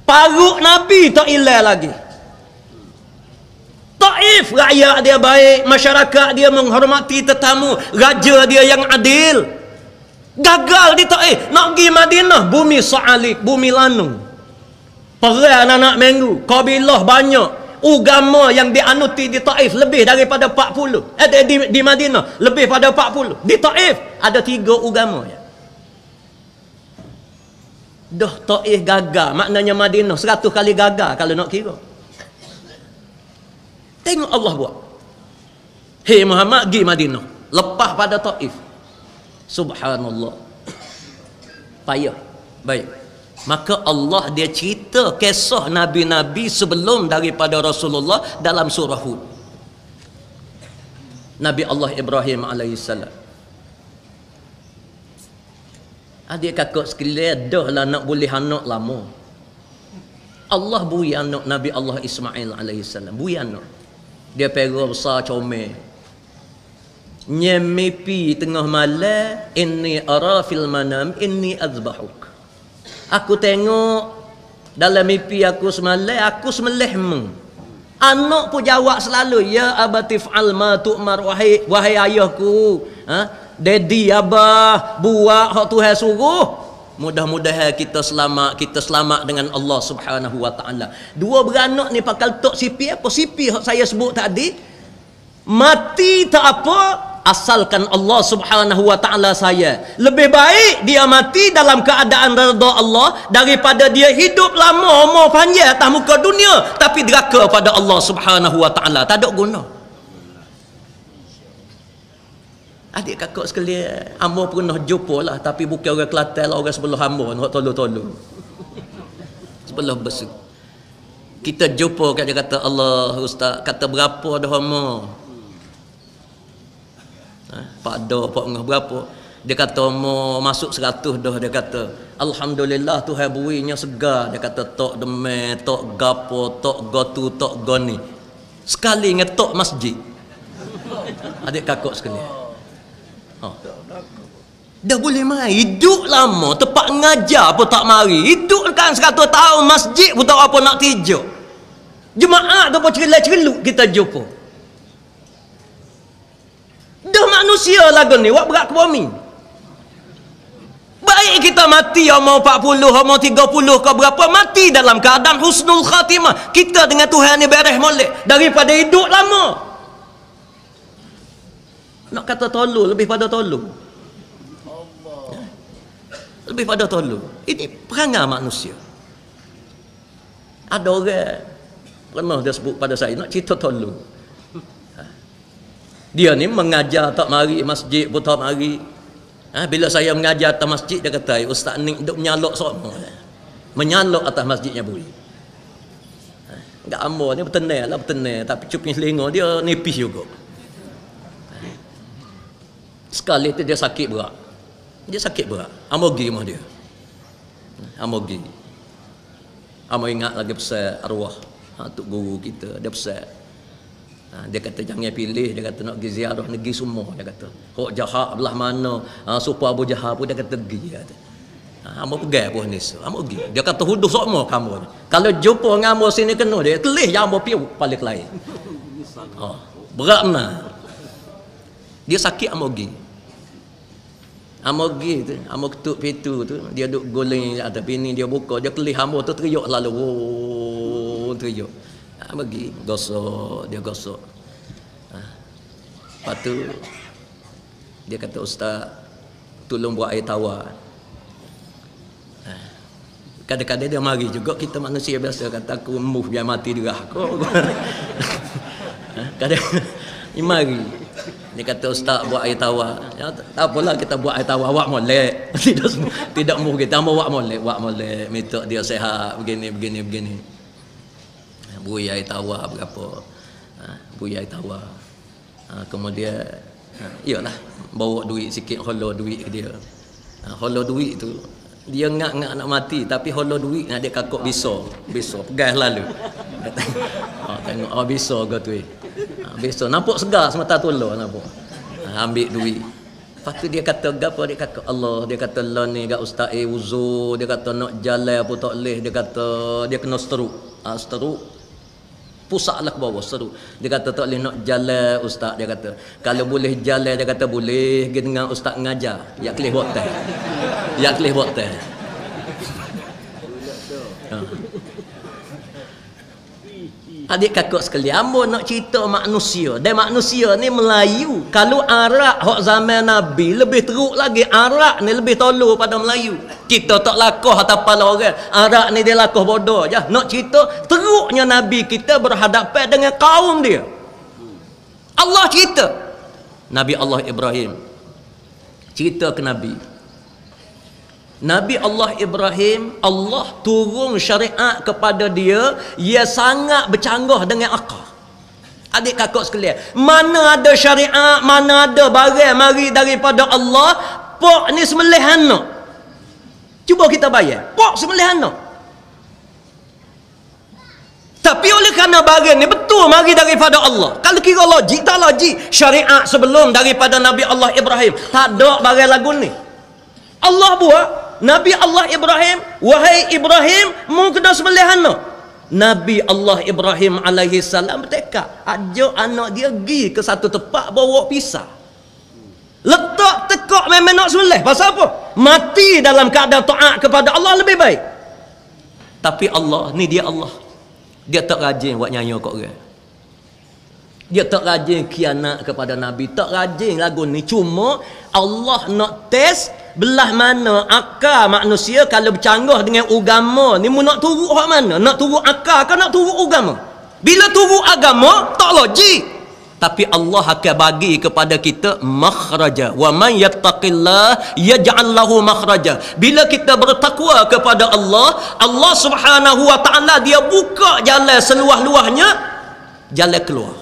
Paruk Nabi tak hilang lagi. Taif rakyat dia baik, masyarakat dia menghormati tetamu, raja dia yang adil. Gagal di Taif, nak pergi Madinah, bumi Sa'alik, bumi Lanung. Perang anak minggu, kabilah banyak. Agama yang dianuti di Taif lebih daripada 40. Di Madinah lebih pada 40. Di Taif ada 3 agama ya. Dah Taif gagal, maknanya Madinah 100 kali gagal kalau nak kira. Tengok Allah buat. Hei Muhammad, pergi Madinah. Lepas pada Taif. Subhanallah. Payah. Baik. Maka Allah dia cerita kisah Nabi-Nabi sebelum daripada Rasulullah dalam surah Hud. Nabi Allah Ibrahim AS. Adik kakak sekalian, dah lah nak boleh anak lama. Allah bui anak Nabi Allah Ismail AS. Bui anak. Dia pera besar comel. Nyemipi tengah malam, inni ara fil manam inni azbahuk. Aku tengok dalam mimpi aku semalam, aku sembelihmu. Anak pun jawab selalu, ya abatif al ma tu'mar, wahai ayahku, daddy abah buat hak Tuhan suruh. Mudah-mudahan kita selamat dengan Allah Subhanahu Wa Taala. 2 beranak ni pakal tok sipi apa? Sipi hak saya sebut tadi. Mati tak apa, asalkan Allah Subhanahu Wa Taala saya. Lebih baik dia mati dalam keadaan redha Allah daripada dia hidup lama umur panjang atas muka dunia tapi deraka pada Allah Subhanahu Wa Taala. Tak ada guna. Adik kakak sekalian, hamba pernah jumpa lah, tapi bukan orang Kelantan lah, orang sebelah hamba nak tolong-tolong. Sebelah bersih. Kita jumpa kat dia kata, Allah ustaz, kata berapa dah umur? Pak dah, pak ngah berapa? Dia kata umur masuk 100 dah. Dia kata, alhamdulillah Tuhan berinya segar. Dia kata tok demam, tok gapo, tok gotu, tok goni. Sekali ngetok masjid. Adik kakak sekalian. Dah boleh mai. Hidup lama, tempat ngajar pun tak mari. Hidup kan 100 tahun, masjid pun tak apa nak tijak. Jemaah tu pun cerelak-cereluk kita jumpa. Dah manusia lagu ni, wak berat ke bumi. Baik kita mati umur 40, umur 30 ke berapa, mati dalam keadaan husnul khatimah. Kita dengan Tuhan ni beres molek daripada hidup lama. Nak kata tolong, lebih pada tolong. Lebih pada tolong. Ini perangai manusia. Ada orang pernah dia sebut pada saya, nak cerita tolong. Dia ni mengajar tak mari masjid pun tak mari. Bila saya mengajar atas masjid, dia kata, ustaz ni duk menyalok semua. Menyalok atas masjidnya boleh. Enggak amor ni bertenang lah, bertenang. Tapi cuping selingor dia nipis juga. Sekali tu dia sakit berat. Dia sakit berat. Amor pergi rumah dia. Amor pergi. Amor ingat lagi pesan arwah tok guru kita. Dia pesan. Dia kata jangan pilih. Dia kata nak pergi ziarah negeri semua. Dia kata hok jahat belah mana, supaya Abu Jahal pun dia kata pergi. Dia kata amor pergi pun ni. Amor pergi. Dia kata huduh semua kamu ni. Kalau jumpa dengan amor sini kena dia telih yang amor piu balik lain. Berat nah. Dia sakit amor pergi. Amor pergi tu, amor ketuk pintu tu, dia duk guling atas pini, dia buka, dia kelih amor tu teriuk lalu. Teriuk. Pergi gosok, dia gosok. Lepas tu dia kata ustaz tolong buat air tawar. Kadang-kadang dia mari juga, kita manusia biasa kata aku emuh biar mati derah kau. Kadang dia mari. Dia kata ustaz buat air tawar. Ya, tak apalah kita buat air tawar wak molek. Tidak emuh kita mau wak molek, minta dia sihat begini. Bui air tawar berapa, bui air tawar, kemudian iyalah bawa duit sikit, hollow duit ke dia. Hollow duit tu dia ngak nak mati, tapi hollow duit nak dia kakak biso pegas lalu. Tengok biso ke tu, biso nampak segar semata tolong nampak. Ambil duit. Lepas tu dia kata gapo, dia kata Allah, dia kata lah ni gak ustaz uzur, dia kata nak jalan apa tak leh, dia kata dia kena stroke. Stroke pusatlah ke bawah seru. Dia kata tak boleh nak jalan ustaz. Dia kata kalau boleh jalan, dia kata boleh pergi dengan ustaz ngajar. Ya kelih buat teh. Ya kelih buat teh. Adik kakak sekalian, ambo nak cerita manusia. Dan manusia ni Melayu. Kalau Arab hak zaman Nabi lebih teruk lagi. Arab ni lebih tolong pada Melayu. Kita tak lakoh atas kepala orang. Arab ni dia lakoh bodoh je. Nak cerita teruknya Nabi kita berhadapan dengan kaum dia. Allah cerita. Nabi Allah Ibrahim cerita ke Nabi. Nabi Allah Ibrahim, Allah turun syariat kepada dia, ia sangat bercanggah dengan akal. Adik kakak sekalian, mana ada syariat, mana ada barang mari daripada Allah, pok ni sembelih anak. Cuba kita bayar, pok sembelih anak. Tapi oleh kerana barang ni betul mari daripada Allah. Kalau kira logik, tak logik. Syariat sebelum daripada Nabi Allah Ibrahim, tak ada barang lagu ni. Allah buat. Nabi Allah Ibrahim, wahai Ibrahim, mu kena sembelih anak. Nabi Allah Ibrahim alaihi salam bertekad, ajak anak dia pergi ke satu tempat bawa pisah. Letak tekak memang nak sembelih. Pasal apa? Mati dalam keadaan taat kepada Allah lebih baik. Tapi Allah ni dia Allah. Dia tak rajin buat nyanyi kat orang. Dia tak rajin khianat kepada Nabi, tak rajin lagu ni. Cuma Allah nak test belah mana akal manusia kalau bercanggah dengan agama ni. Mu nak turut hak mana? Nak turut akal ke nak turut agama? Bila turut agama tak logik. Tapi Allah akan bagi kepada kita makhraja. Wa man yattaqillah yaj'al lahu makhraja. Bila kita bertakwa kepada Allah, Allah Subhanahu wa taala dia buka jalan seluas-luasnya, jalan keluar.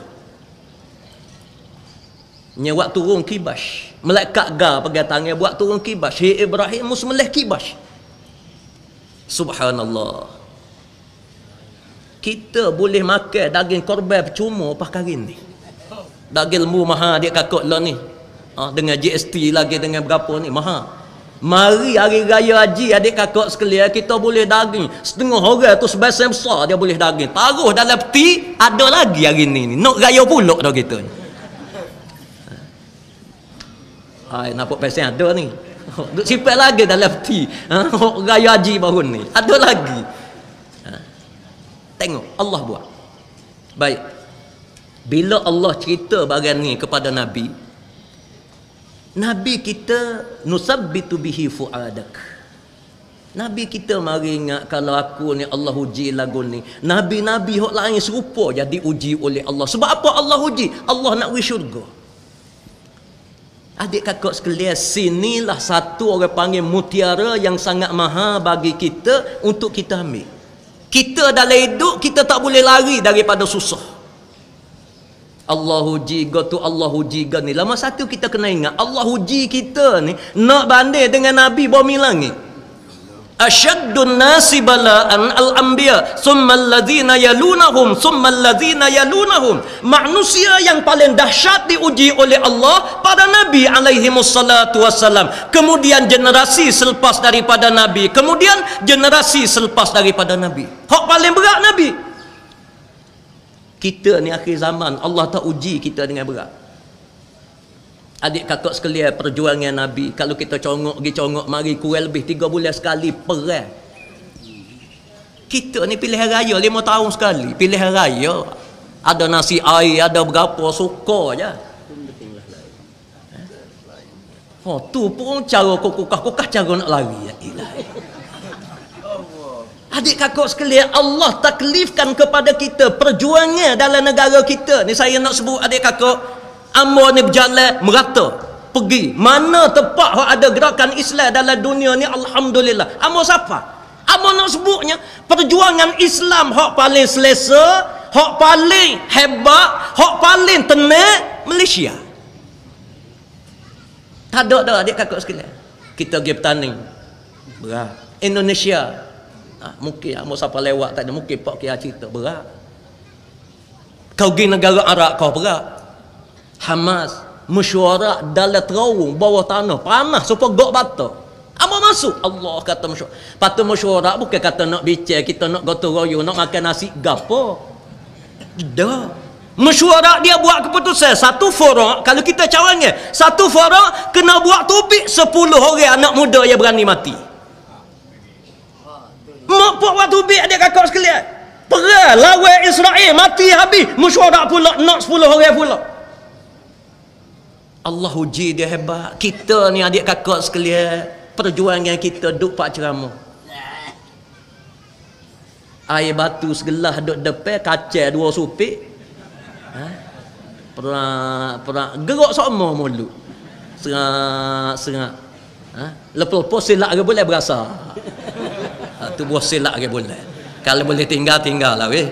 Nya buat turun kibas. Malaikat ga pegang tangan buat turun kibas. Hei Ibrahim musmelih kibas. Subhanallah. Kita boleh makan daging korban percuma pakai hari ni. Daging lembu mahal dia kakak lah ni. Dengan GST lagi dengan berapa ni mahal. Mari hari raya haji adik kakak sekalian, kita boleh daging setengah orang tu sebesar besar dia boleh daging. Taruh dalam peti, ada lagi hari ni. Nak raya pulak dah kita ni. Nampak pasal ada ni. Duk simpan lagi dalam peti. Raya haji baru ni. Ada lagi. Tengok Allah buat. Baik. Bila Allah cerita bagian ni kepada Nabi, Nabi kita nusabbitu bihi fuadak. Nabi kita mari ingat kalau aku ni Allah uji lagu ni. Nabi-nabi hok lain serupa jadi uji oleh Allah. Sebab apa Allah uji? Allah nak beri syurga. Adik kakak sekalian, sinilah satu orang panggil mutiara yang sangat mahal bagi kita untuk kita ambil. Kita dalam hidup kita tak boleh lari daripada susah. Allah uji tu Allah uji ni. Lama satu kita kena ingat Allah uji kita ni nak banding dengan Nabi bumi langit. Asyaddun nasi bala'an al-anbiya summa allazina yalunahum summa allazina yalunahum. Manusia yang paling dahsyat diuji oleh Allah pada Nabi alaihi wassalatu wassalam. Kemudian generasi selepas daripada Nabi. Kemudian generasi selepas daripada Nabi. Hak paling berat Nabi. Kita ni akhir zaman Allah tak uji kita dengan berat. Adik kakak sekalian, perjuangan Nabi, kalau kita congok mari kurang lebih 3 bulan sekali perang. Kita ni pilihan raya 5 tahun sekali. Pilihan raya ada nasi air, ada berapa suka je. Tu pun cara kokah cara nak lari. Ya ilahi. Adik kakak sekalian, Allah taklifkan kepada kita perjuangan dalam negara kita. Ni saya nak sebut adik kakak, amor ni berjalan merata. Pergi mana tempat ada gerakan Islam dalam dunia ni, alhamdulillah. Amor siapa? Amor nak sebutnya perjuangan Islam hak paling selesa, hak paling hebat, hak paling tenang Malaysia. Tak ada dah adik kakak sekalian. Kita pergi bertanding berat. Indonesia mungkin mau siapa lewat tak ada, mungkin pak kia cerita berat. Kau pergi negara Arab kau berat. Hamas mesyuarat dalam terowong bawah tanah panas supaya gok bata. Apa masuk? Allah kata mesyuarat. Patut mesyuarat bukan kata nak bincang, kita nak gotong royong, nak makan nasi gapo. Dah. Mesyuarat dia buat keputusan satu forum. Kalau kita cawangan satu forum kena buat topik 10 orang anak muda yang berani mati. Mak buat waktu bik adik kakak sekalian. Perang lawan Israel mati habis. Mesyuarat pula nak 10 orang pula. Allah uji dia hebat. Kita ni adik kakak sekalian, perjuangan kita duk pak ceramah. Air batu segelah duk depan, kaca 2 supik. Perang gerak sama mulut. Serak. Lepas silap ke boleh berasa. Tu buah silap ke boleh. Kalau boleh tinggal lah weh.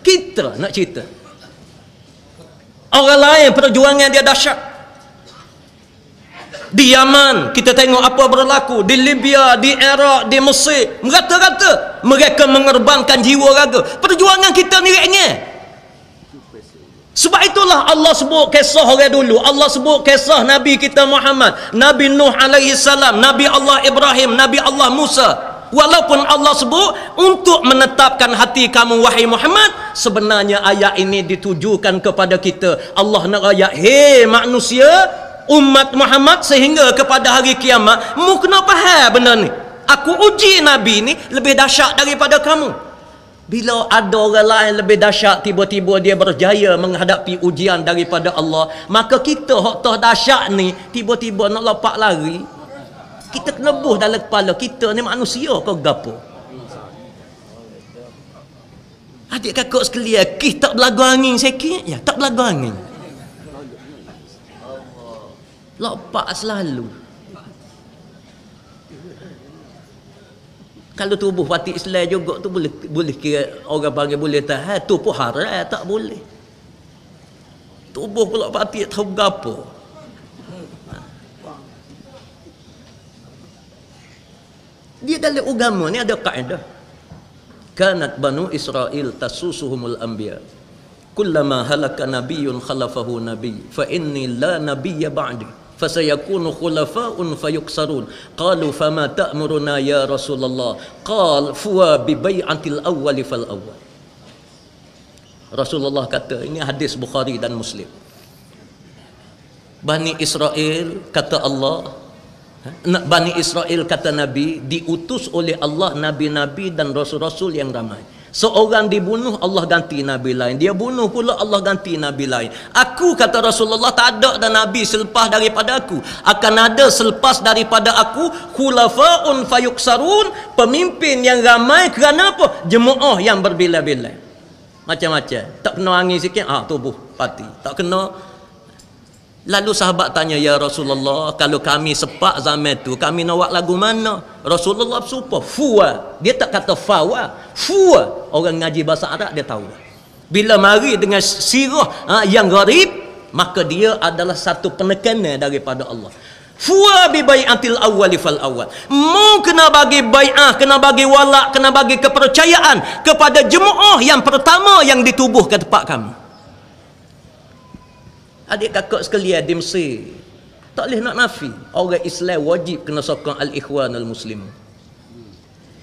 Kita nak cerita orang lain perjuangan dia dahsyat. Di Yaman kita tengok apa berlaku, di Libya, di Iraq, di Mesir, merata-rata mereka mengorbankan jiwa raga. Perjuangan kita ni ringan. Sebab itulah Allah sebut kisah orang dulu. Allah sebut kisah Nabi kita Muhammad, Nabi Nuh alaihi salam, Nabi Allah Ibrahim, Nabi Allah Musa. Walaupun Allah sebut untuk menetapkan hati kamu wahai Muhammad, sebenarnya ayat ini ditujukan kepada kita. Allah nak ayat, hei manusia, umat Muhammad, sehingga kepada hari kiamat mu kena faham benda ni. Aku uji Nabi ni lebih dahsyat daripada kamu. Bila ada orang lain lebih dahsyat, tiba-tiba dia berjaya menghadapi ujian daripada Allah, maka kita hak tah dahsyat ni tiba-tiba nak lopak lari, kita kena buh dalam kepala kita ni manusia ke gapo. Adik kakak sekalian, kis tak belagu angin sikit, ya tak belagu angin. Lopak selalu. Kalau tubuh parti Islam juga tu boleh kira orang panggil boleh tahan, tu pun haram tak boleh. Tubuh pula parti tahu gapo. Dia dalam agama ni ada kaedah. Kanat banu Israel tasusuhumul anbiya. Kullama halaka nabiyyun khalafahu nabiy. Fa inni la nabiyya ba'di. Fasayakunu khulafa'un fayuksarun. Qalu fama ta'muruna ya Rasulullah. Qal fuwa bi bai'atil awwali fal awwal. Rasulullah kata, ini hadis Bukhari dan Muslim. Bani Israel kata Allah, Bani Israel kata Nabi, diutus oleh Allah Nabi-Nabi dan Rasul-Rasul yang ramai. Seorang dibunuh, Allah ganti Nabi lain. Dia bunuh pula, Allah ganti Nabi lain. Aku, kata Rasulullah, tak ada dan Nabi selepas daripada aku. Akan ada selepas daripada aku khulafa'un fayuksarun, pemimpin yang ramai. Kerana apa? Jemaah yang berbilai-bilai. Macam-macam. Tak kena angin sikit, tubuh parti. Tak kena. Lalu sahabat tanya, ya Rasulullah, kalau kami sepak zaman tu, kami nak buat lagu mana? Rasulullah bersumpah, fuwa. Dia tak kata fawa, fuwa. Orang ngaji bahasa Arab dia tahu. Bila mari dengan sirah yang gharib, maka dia adalah satu penekanan daripada Allah. Fuwa bi bai'atil awwali fal awwal. Mu kena bagi bai'ah, kena bagi walak, kena bagi kepercayaan kepada jemaah yang pertama yang ditubuh ke tempat kamu. Adik kakak sekalian di Mesir, tak boleh nak nafi, orang Islam wajib kena sokong al-ikhwan al-muslim.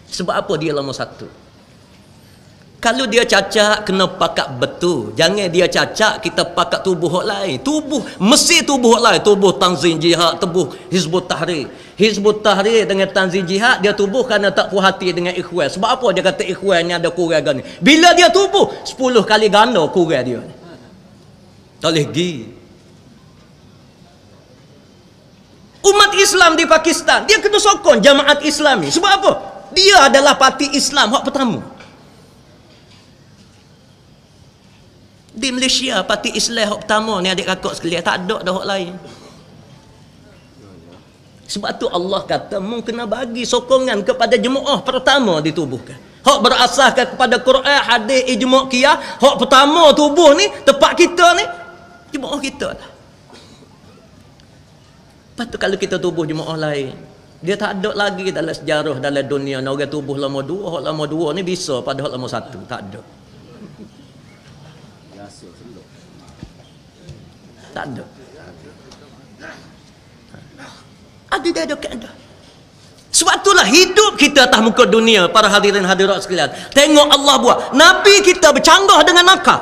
Sebab apa? Dia nombor satu. Kalau dia cacat, kena pakat betul. Jangan dia cacat, kita pakat tubuh orang lain. Tubuh, mesti tubuh orang lain. Tubuh Tanzim Jihad, tubuh Hizbut Tahrir. Hizbut Tahrir dengan Tanzim Jihad, dia tubuh kerana tak puas hati dengan ikhwan. Sebab apa dia kata ikhwan ni ada kurang gani? Bila dia tubuh, 10 kali ganda kurang dia. Tak boleh pergi. Umat Islam di Pakistan, dia kena sokong Jamaat Islami. Sebab apa? Dia adalah parti Islam hak pertama. Di Malaysia, parti Islam hak pertama ni adik kakak sekalian, tak ada dah hak lain. Sebab tu Allah kata, mu kena bagi sokongan kepada jemaah pertama ditubuhkan. Hak berasaskan kepada Quran, hadis, ijma' qiyas. Hak pertama tubuh ni, tempat kita ni, jemaah kita lah. Lepas tu kalau kita tubuh jemaah lain, dia tak ada lagi dalam sejarah dalam dunia orang tubuh lama dua, hak lama dua ni bisa pada hak lama satu, tak ada. Tak ada. Ada dia ada keadaan. Sebab itulah hidup kita atas muka dunia, para hadirin hadirat sekalian. Tengok Allah buat. Nabi kita bercanggah dengan akal.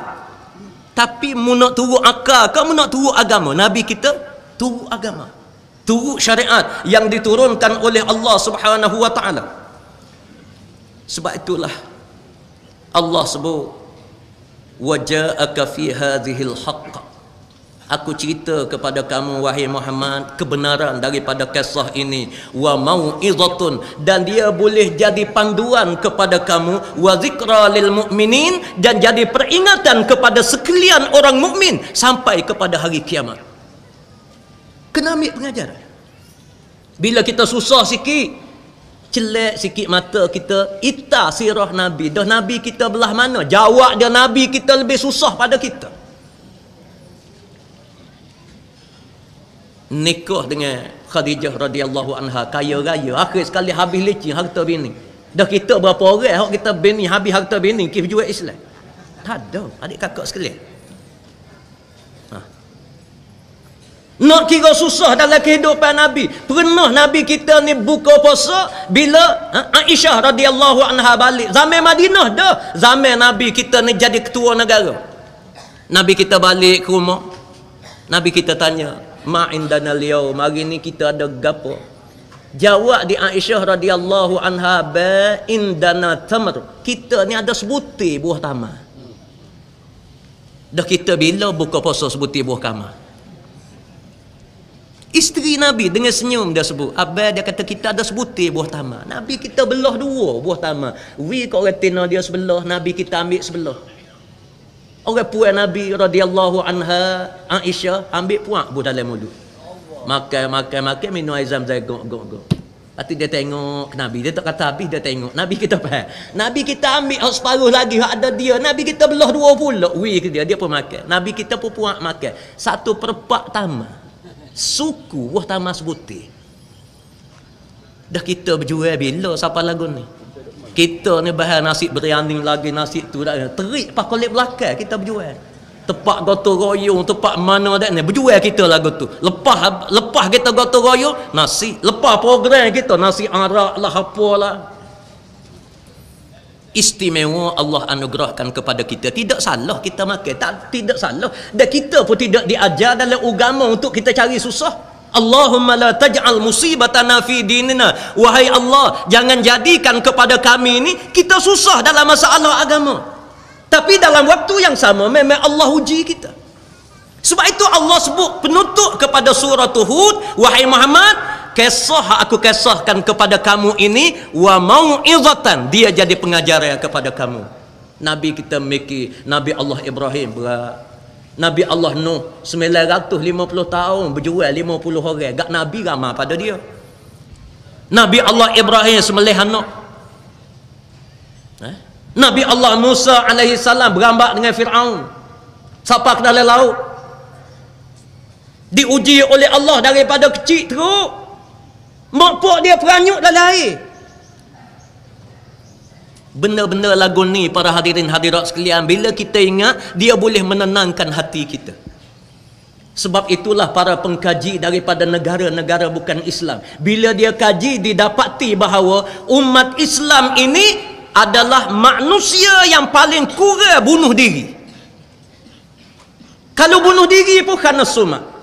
Tapi mu nak turut akal, kamu nak turut agama. Nabi kita turut agama. Turut syariat yang diturunkan oleh Allah Subhanahu wa taala. Sebab itulah Allah sebut, wa ja'aka fi hadhil haqq. Aku cerita kepada kamu wahai Muhammad kebenaran daripada kisah ini, wa mau'izatun, dan dia boleh jadi panduan kepada kamu, wa zikra lil mu'minin, dan jadi peringatan kepada sekalian orang mukmin sampai kepada hari kiamat. Kena ambil pengajaran. Bila kita susah sikit, celak sikit mata kita, ita sirah Nabi. Dah Nabi kita belah mana? Jawab dia, Nabi kita lebih susah pada kita. Nikah dengan Khadijah radhiyallahu anha, kaya raya, akhir sekali habis licin harta bini. Dah kita berapa orang hak kita bini habis harta bini kif jual Islam? Tak ada, adik kakak sekalian. Nak kira susah dalam kehidupan Nabi. Pernah Nabi kita ni buka puasa bila Aisyah radhiyallahu anha balik. Zaman Madinah dah. Zaman Nabi kita ni jadi ketua negara. Nabi kita balik ke rumah. Nabi kita tanya, ma indana al-yaum, hari ni kita ada gapo? Jawab di Aisyah radhiyallahu anha, ba indana tamr. Kita ni ada sebutir buah tamar. Dah kita bila buka puasa sebutir buah tamar? Isteri Nabi dengan senyum dia sebut. Abang dia kata kita ada sebutir buah tamar. Nabi kita belah 2 buah tamar. Kau retina dia sebelah, Nabi kita ambil sebelah. Orang puan Nabi radhiyallahu anha Aisyah ambil puak buah dalam mulut. Makan minum air zam-zam gok. Lepas dia tengok Nabi, dia tak kata habis, dia tengok Nabi kita faham. Nabi kita ambil separuh lagi hak ada dia. Nabi kita belah 2 pula. Dia pun makan. Nabi kita pun puak makan. 1/4 tamar. Suku buah tamar sebutir. Dah kita berjual bila siapa lagu ni? Kita ni bahan nasi biryani lagi, nasi tu dah terik pas kolek belakang kita berjual. Tepak gotong royong, tepak mana dak ni berjual kita lagu tu. Lepas kita gotong royong nasi, lepas program kita nasi arak lah apalah. Istimewa Allah anugerahkan kepada kita. Tidak salah kita makan, tidak salah. Dan kita pun tidak diajar dalam agama untuk kita cari susah. Allahumma la taj'al musibatana fi dinina. Wahai Allah, jangan jadikan kepada kami ini kita susah dalam masalah agama. Tapi dalam waktu yang sama memang Allah uji kita. Sebab itu Allah sebut penutup kepada surah Hud, wahai Muhammad, aku kisahkan kepada kamu ini wa mau'izatan, dia jadi pengajaran kepada kamu. Nabi kita mikir Nabi Allah Ibrahim berat. Nabi Allah Nuh 950 tahun berjual 50 orang. Gak Nabi ramai pada dia. Nabi Allah Ibrahim sembelih anak. Nabi Allah Musa alaihi salam berambak dengan Firaun. Siapa ke dalam laut? Diuji oleh Allah daripada kecil teruk. Mak pak dia peranyuk dalam air. Benda-benda lagu ni para hadirin hadirat sekalian, bila kita ingat, dia boleh menenangkan hati kita. Sebab itulah para pengkaji daripada negara-negara bukan Islam, bila dia kaji, didapati bahawa umat Islam ini adalah manusia yang paling kurang bunuh diri. Kalau bunuh diri pun kerana sumat,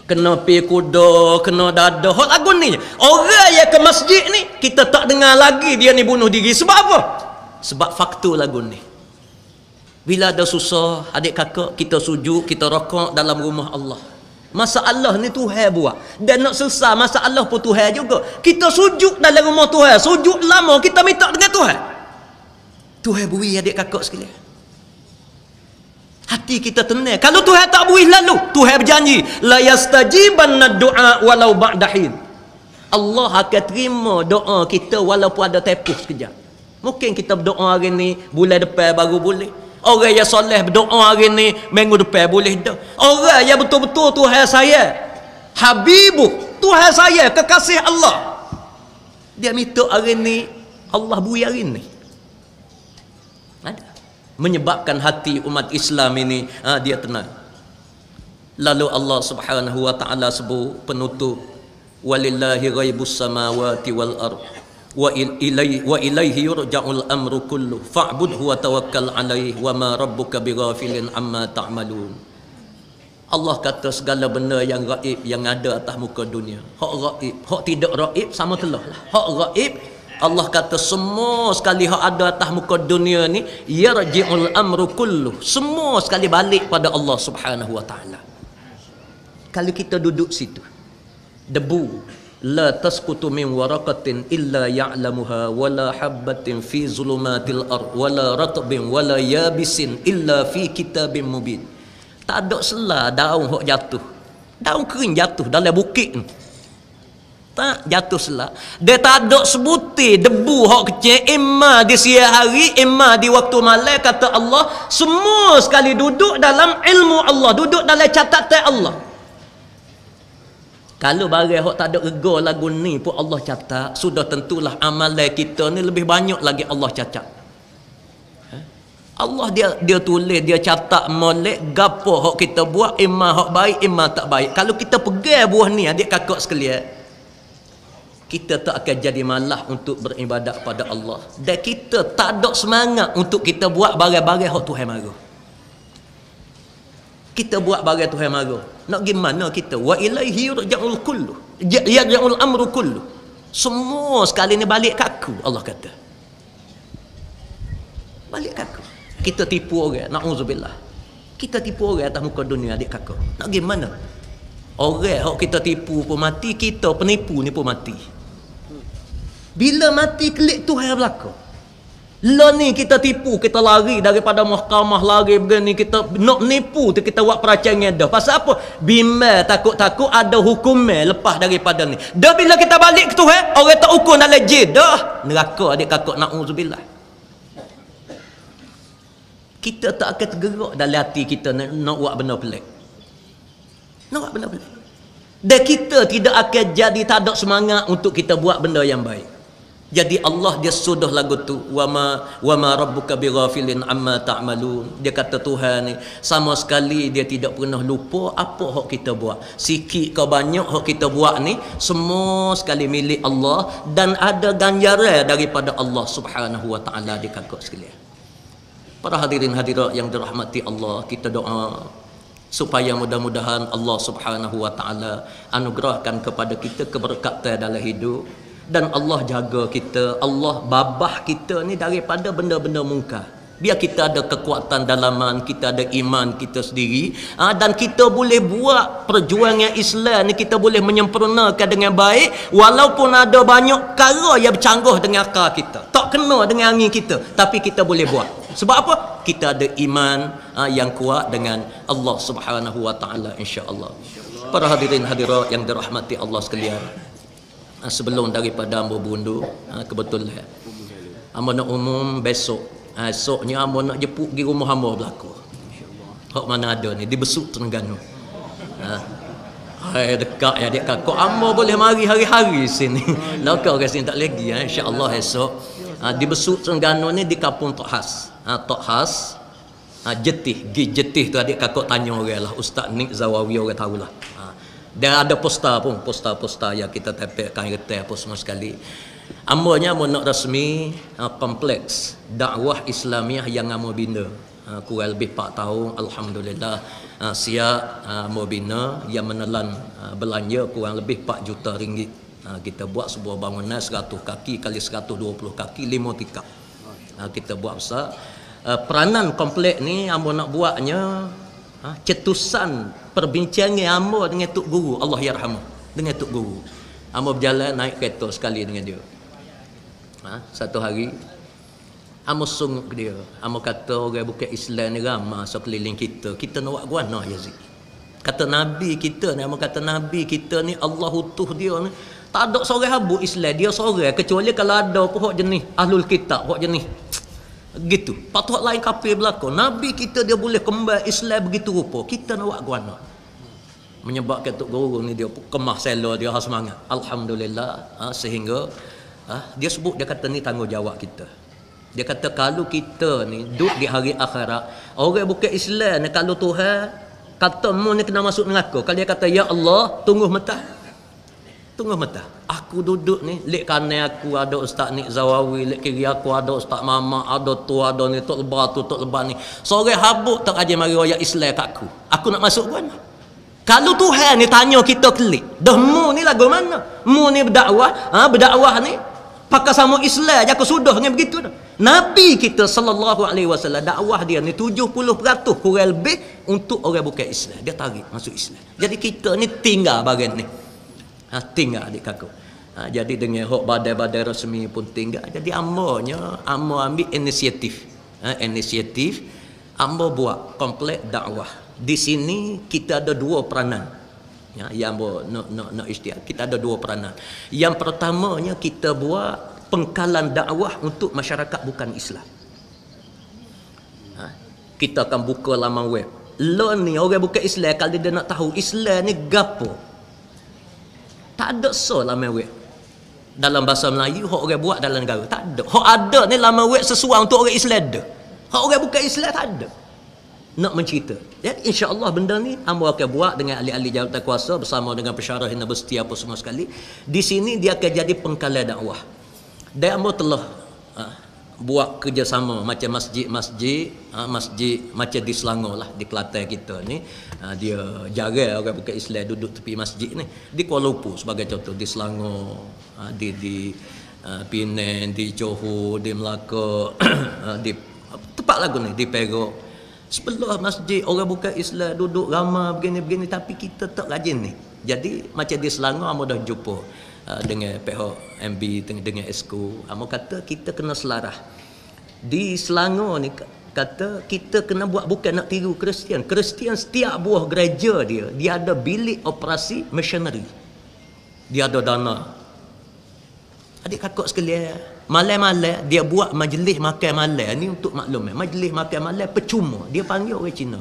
kena pi kuda, kena dada. Hak lagu ni orang yang ke masjid ni kita tak dengar lagi dia ni bunuh diri. Sebab apa? Sebab faktor lagu ni. Bila ada susah, adik kakak kita sujud, kita rokok dalam rumah Allah. Masalah ni Tuhan buat. Dan nak selesai masalah pun Tuhan juga. Kita sujud dalam rumah Tuhan, sujud lama kita minta dengan Tuhan. Tuhan beri adik kakak sekalian. Hati kita tenang. Kalau Tuhan tak beri lalu, Tuhan berjanji la yastajibanna du'a walau ba'dahin. Allah akan terima doa kita walaupun ada tepuh sekejap. Mungkin kita berdoa hari ni, bulan depan baru boleh. Orang yang soleh berdoa hari ni, minggu depan boleh dah. Orang yang betul-betul Tuhan saya, Habibuh, Tuhan saya, kekasih Allah, dia minta hari ni, Allah beri hari ni. Ada menyebabkan hati umat Islam ini dia tenang. Lalu Allah Subhanahu wa taala sebut penutup, walillahi ghaibus samawati wal ard wa ilaihi yurja'ul amru kullu fa'budhu wa tawakkal alaihi wa ma rabbuka bighafilin amma ta'malun. Allah kata segala benda yang gaib yang ada atas muka dunia, hak gaib, hak tidak gaib sama telah lah. Hak gaib Allah kata semua sekali hak ada atas muka dunia ni, yarji'ul amru kullu, semua sekali balik pada Allah Subhanahu wa taala. Kalau kita duduk situ, debu la tasqutu min waraqatin illa ya'lamuha wala habbatin fi zulumatil ard wala ratbin wala yabisin illa fi kitabim mubin. Tak ada selah daun hak jatuh, daun kering jatuh dalam bukit ni, tak jatuh selak. Dia tak ada sebutir debu hak kecil, imma di siang hari, imma di waktu malam. Kata Allah, semua sekali duduk dalam ilmu Allah, duduk dalam catatan Allah. Kalau barang hak tak ada rega lagu ni pun Allah catat, sudah tentulah amalan kita ni lebih banyak lagi Allah catat. Allah dia tulis, dia catat molek gapo hak kita buat, imma hak baik, imma tak baik. Kalau kita pegang buah ni adik kakak sekalian, kita tak akan jadi malah untuk beribadat pada Allah, dan kita tak ada semangat untuk kita buat barang-barang hak Tuhan marah. Kita buat barang Tuhan marah, nak gimana kita? Wa ilaihi yurja'ul kullu, yarja'ul amru kullu, semua sekali ni balik kat aku. Allah kata balik kat aku. Kita tipu orang, na'udzubillah, kita tipu orang atas muka dunia adik kakak, nak gimana? Orang hok kita tipu pun mati, kita penipu ni pun mati. Bila mati klik Tuhan belaka. Lah ni kita tipu, kita lari daripada mahkamah, lari begini, kita nak nipu tu kita buat perancangan dah. Pasal apa? Bimbang takut-takut ada hukumnya lepas daripada ni. Dah bila kita balik ke Tuhan, orang tak ukur dalam jid dah. Neraka adik kakak na'udzubillah. Kita tak akan tergerak dalam hati kita nak buat benda pelik. Nak buat benda pelik. Dan kita tidak akan jadi tak ada semangat untuk kita buat benda yang baik. Jadi Allah dia sudah lagu tu, wa ma rabbuka bighafilin amma ta'malun. Dia kata Tuhan ni sama sekali dia tidak pernah lupa apa hak kita buat. Sikit ke banyak hak kita buat ni semua sekali milik Allah dan ada ganjaran daripada Allah Subhanahu wa taala di kakak sekalian. Para hadirin hadirat yang dirahmati Allah, kita doa supaya mudah-mudahan Allah Subhanahu wa taala anugerahkan kepada kita keberkatan dalam hidup. Dan Allah jaga kita, Allah babah kita ni daripada benda-benda mungkar. Biar kita ada kekuatan dalaman, kita ada iman kita sendiri, dan kita boleh buat perjuangan Islam ni, kita boleh menyempurnakan dengan baik walaupun ada banyak perkara yang bercanggah dengan akal kita, tak kena dengan angin kita, tapi kita boleh buat. Sebab apa? Kita ada iman yang kuat dengan Allah Subhanahu wa taala, insya-Allah. Para hadirin hadirat yang dirahmati Allah sekalian, sebelum daripada ambo bundu, kebetulan ambo nak umum besok, esoknya ambo nak jemput pergi rumah ambo belaka. Hak mana ada ni di Besuk Terengganu. Hai dekat ya adik kakak, ambo boleh mari hari-hari sini. Lakau kat sini tak lagi, insya-Allah esok. Di Besuk Terengganu ni di kampung Tok Has. Tok Has Jetih, Jetih tu adik kakak tanya orang lah, Ustaz Nik Zawawi orang tahulah. Dia ada poster pun, poster-poster yang kita tempelkan kertas apa semua sekali. Amanya mau nak rasmi kompleks dakwah Islamiah yang amo bina. Kurang lebih 4 tahun, alhamdulillah. Siap mau bina yang menelan belanja kurang lebih 4 juta ringgit. Kita buat sebuah bangunan 100 kaki kali 120 kaki 5 tingkat. Kita buat besar. Peranan kompleks ni amo nak buatnya cetusan perbincangan ambo dengan Tok Guru, Allah yarhamu, dengan Tok Guru. Ambo berjalan naik kereta sekali dengan dia. Satu hari ambo sungguh dia, ambo kata orang bukan Islam ni ramai sekeliling kita, kita nak buat guana Yazid. Kata Nabi kita ni, ambo kata Nabi kita ni Allah utuh dia ni, tak ada seorang habuk Islam, dia seorang, kecuali kalau ada pun hak jenis ahlul kitab, hak jenis gitu. Patut lain kafir belaka. Nabi kita dia boleh kembali Islam begitu rupa. Kita nak buat guana. Menyebabkan Tok Guru ni dia kemah selo dia semangat. Alhamdulillah, sehingga dia sebut, dia kata ni tanggungjawab kita. Dia kata kalau kita ni duduk di hari akhirat, orang bukan Islam ni, kalau Tuhan kata mu ni kena masuk neraka, kalau dia kata ya Allah, tunggu mata. Tunggu mata. Aku duduk ni, lek kanan aku ada Ustaz Nik Zawawi, lek kiri aku ada Ustaz Mama, ada tu, ada ni, Tok Lebar tu, Tok Lebar ni. Seorang habuk tak aja mari royak Islam kat aku. Aku nak masuk mana? Kalau Tuhan ni tanya kita kelik, dah mu ni lagu mana? Mu ni berdakwah ni pakai sama Islam je, aku sudah dengan begitu dah. Nabi kita sallallahu alaihi wasallam dakwah dia ni 70% kurang lebih untuk orang bukan Islam. Dia tarik masuk Islam. Jadi kita ni tinggal bagian ni. Tinggal adik kakak. Jadi dengan hak badai-badai rasmi pun tinggal. Jadi ambo ambil inisiatif. Inisiatif ambo buat komplek dakwah. Di sini kita ada 2 peranan. Yang ambo nak istiak. Kita ada 2 peranan. Yang pertamanya kita buat pengkalan dakwah untuk masyarakat bukan Islam. Kita akan buka laman web. Lo ni orang bukan Islam, kalau dia nak tahu Islam ni gapo, tak ada laman web dalam bahasa Melayu hak orang buat dalam negara, tak ada. Hak ada ni laman web sesuai untuk orang Islam ada. Hak orang bukan Islam tak ada. Nak mencerita. Jadi insya-Allah benda ni hamba akan buat dengan ahli-ahli jawatan kuasa bersama dengan pensyarah universiti apa semua sekali. Di sini dia akan jadi pengkalan dakwah. Dan hamba telah buat kerjasama macam masjid macam di Selangor lah, di Kelantan kita ni, dia jarang orang bukan Islam duduk tepi masjid ni. Di Kuala Lumpur sebagai contoh, di Selangor, di Penang, di Johor, di Melaka, di tempat lagu ni, di Perak, Sebelah masjid orang bukan Islam duduk ramai begini-begini, tapi kita tak rajin ni. Jadi macam di Selangor amo dah jumpa dengan pihak MB dengan Esko, amo kata kita kena selarah. Di Selangor ni kata kita kena buat, bukan nak tiru Kristian. Kristian setiap buah gereja dia ada bilik operasi missionary. Dia ada dana. Adik kakak sekalian, malam-malam dia buat majlis makan malam ni, untuk maklum, majlis makan malam percuma. Dia panggil orang Cina.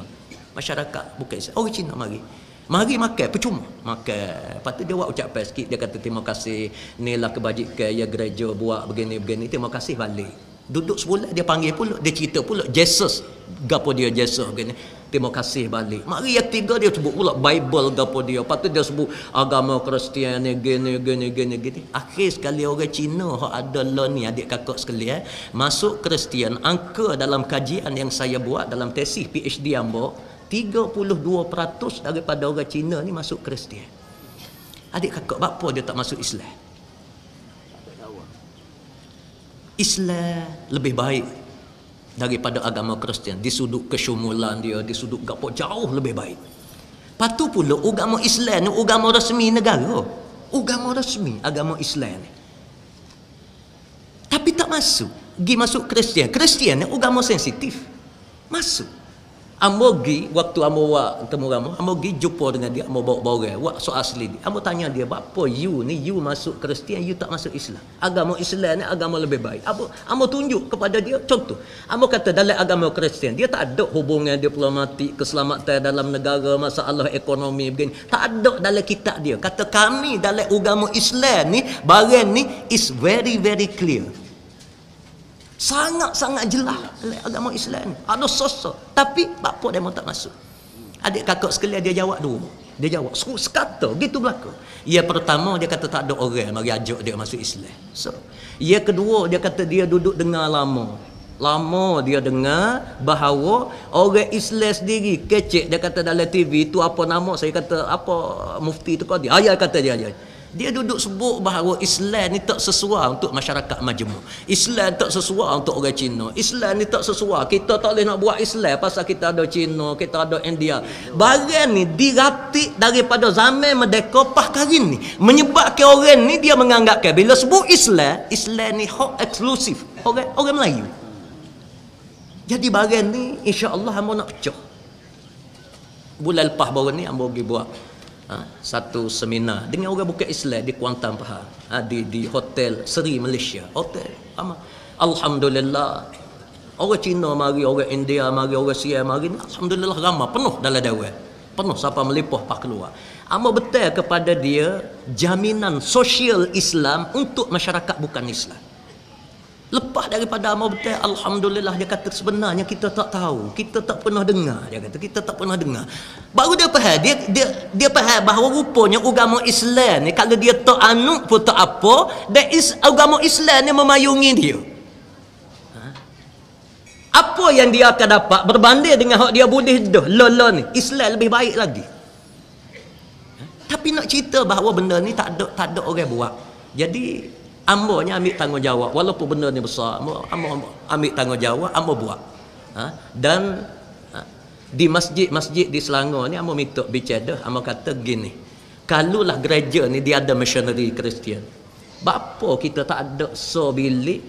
Masyarakat bukan Islam. Orang Cina mari makan percuma. Makan. Lepas tu dia buat ucapan sikit, dia kata terima kasih, inilah kebajikan ya gereja buat begini-begini, terima kasih balik. Duduk sebulan dia panggil pula, dia cerita pula Jesus gapo dia Jesus begini, terima kasih balik. Mari yang tiga dia sebut pula Bible gapo dia, lepas tu dia sebut agama Kristian ni gini. Akhir sekali orang Cina hak ada law ni, adik kakak sekalian, masuk Kristian, angka dalam kajian yang saya buat dalam tesis PhD ambo, 32% daripada orang Cina ni masuk Kristian. Adik kakak, apa dia tak masuk Islam? Islam lebih baik daripada agama Kristian di sudut kesyumulan dia, di sudut gapo jauh lebih baik. Patu pula agama Islam ni agama rasmi negara. Agama rasmi agama Islam ni. Tapi tak masuk. Masuk Kristian. Kristian ni agama sensitif. Masuk. Ambo gi waktu ambo wak temu ramah, ambo gi jumpa dengan dia, ambo bawa barang, wak soal asli dia. Ambo tanya dia, "Apa you masuk Kristian, you tak masuk Islam? Agama Islam ni agama lebih baik." Ambo tunjuk kepada dia contoh. Ambo kata dalam agama Kristian dia tak ada hubungan diplomatik, keselamatan dalam negara, masalah ekonomi begini. Tak ada dalam kitab dia. Kata kami dalam agama Islam ni, barang ni is very very clear. Sangat-sangat jelas dalam agama Islam. Ada sosok, tapi apa demo tak masuk. Adik kakak sekalian dia jawab dulu. Dia jawab sekata gitu belaka. Yang pertama dia kata tak ada orang mari ajak dia masuk Islam. So, yang kedua dia kata dia duduk dengar lama dia dengar bahawa orang Islam sendiri kecek. Dia kata dalam TV tu apa nama, saya kata apa mufti tu kau dia. Ayat kata dia. Dia duduk sebut bahawa Islam ni tak sesuai untuk masyarakat majmuk. Islam tak sesuai untuk orang Cina. Islam ni tak sesuai. Kita tak boleh nak buat Islam pasal kita ada Cina, kita ada India. Barang ni diratik daripada zaman Merdeka Pahkarin ni. Menyebabkan orang ni dia menganggapkan bila sebut Islam ni hak eksklusif orang Melayu. Jadi barang ni insya-Allah hamba nak pecah. Bulan lepas baru ni hamba pergi buat satu seminar dengan orang bukan Islam di Kuantan Pahang, di hotel Seri Malaysia, hotel alhamdulillah. Orang Cina mari, orang India mari, orang Siam mari, alhamdulillah ramai, penuh dalam dewan, penuh sampai melipah pak keluar. Amo betul kepada dia jaminan sosial Islam untuk masyarakat bukan Islam. Lepas daripada amo betul, alhamdulillah, dia kata sebenarnya kita tak tahu, kita tak pernah dengar. Dia kata kita tak pernah dengar. Baru dia faham, dia faham bahawa rupanya agama Islam ni kalau dia tak anut pun tak apa, agama Islam ni memayungi dia. Apa yang dia akan dapat berbanding dengan hak dia boleh dah ni, Islam lebih baik lagi. Tapi nak cerita bahawa benda ni tak ada orang buat. Jadi ambonya ambil tanggungjawab, walaupun benda ni besar, ambo ambil tanggungjawab, ambo buat. Dan di masjid-masjid di Selangor ni ambo minta bicara, ambo kata gini, kalulah gereja ni dia ada missionary Kristian, bapa kita tak ada bilik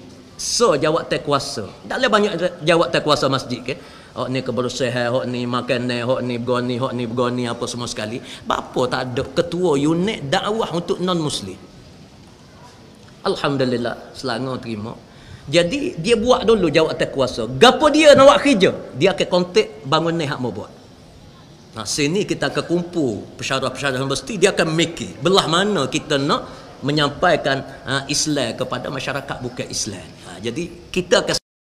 jawatan kuasa. Dalam banyak jawatan kuasa masjid kan, hak ni kebersihan, hak ni makanan, hak ni begoni apa semua sekali. Bapa tak ada ketua unit dakwah untuk non muslim. Alhamdulillah Selangor terima. Jadi dia buat dulu jawatan kuasa. Gapo dia nak buat kerja, dia akan kontak bangunan hak mau buat. Nah, sini kita akan kumpul pensyarah-pensyarah universiti, dia akan mikir belah mana kita nak menyampaikan Islam kepada masyarakat bukan Islam. Jadi kita akan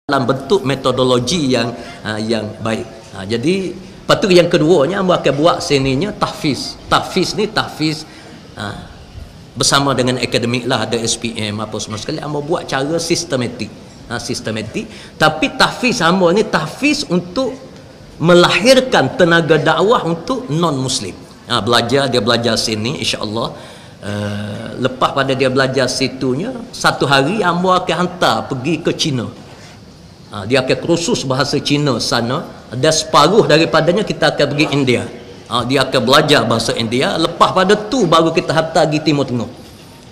dalam bentuk metodologi yang baik. Jadi lepas tu yang keduanya ambo akan buat sininya tahfiz. Tahfiz ni tahfiz bersama dengan akademik lah, ada SPM apa semua sekali. Ambo buat cara sistematik. Sistematik. Tapi tahfiz ambo ni tahfiz untuk melahirkan tenaga dakwah untuk non muslim. Dia belajar sini insya-Allah. Lepas pada dia belajar situnya, satu hari ambo akan hantar pergi ke China. Dia akan kursus bahasa Cina sana, dan separuh daripadanya kita akan pergi India. Dia akan belajar bahasa India, lepas pada tu baru kita hantar pergi Timur Tengah.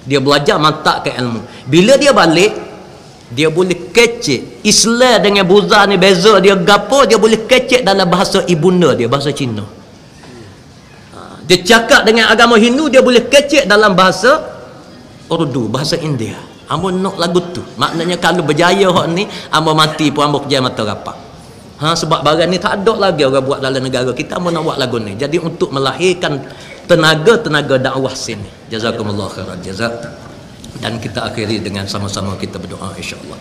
Dia belajar mantakkan ilmu. Bila dia balik, dia boleh kecek Islam dengan Buddha ni beza dia gapo, dia boleh kecek dalam bahasa ibunda dia, bahasa Cina. Dia cakap dengan agama Hindu, dia boleh kecek dalam bahasa Urdu, bahasa India. Ambo nak lagu tu. Maknanya kalau berjaya hak ni, ambo mati pun ambo kerja mata rapat. Sebab barang ni tak ada lagi orang buat dalam negara kita, ambo nak buat lagu ni. Jadi untuk melahirkan tenaga-tenaga dakwah sini. Jazakumullah khairan jazak. Dan kita akhiri dengan sama-sama kita berdoa insya-Allah.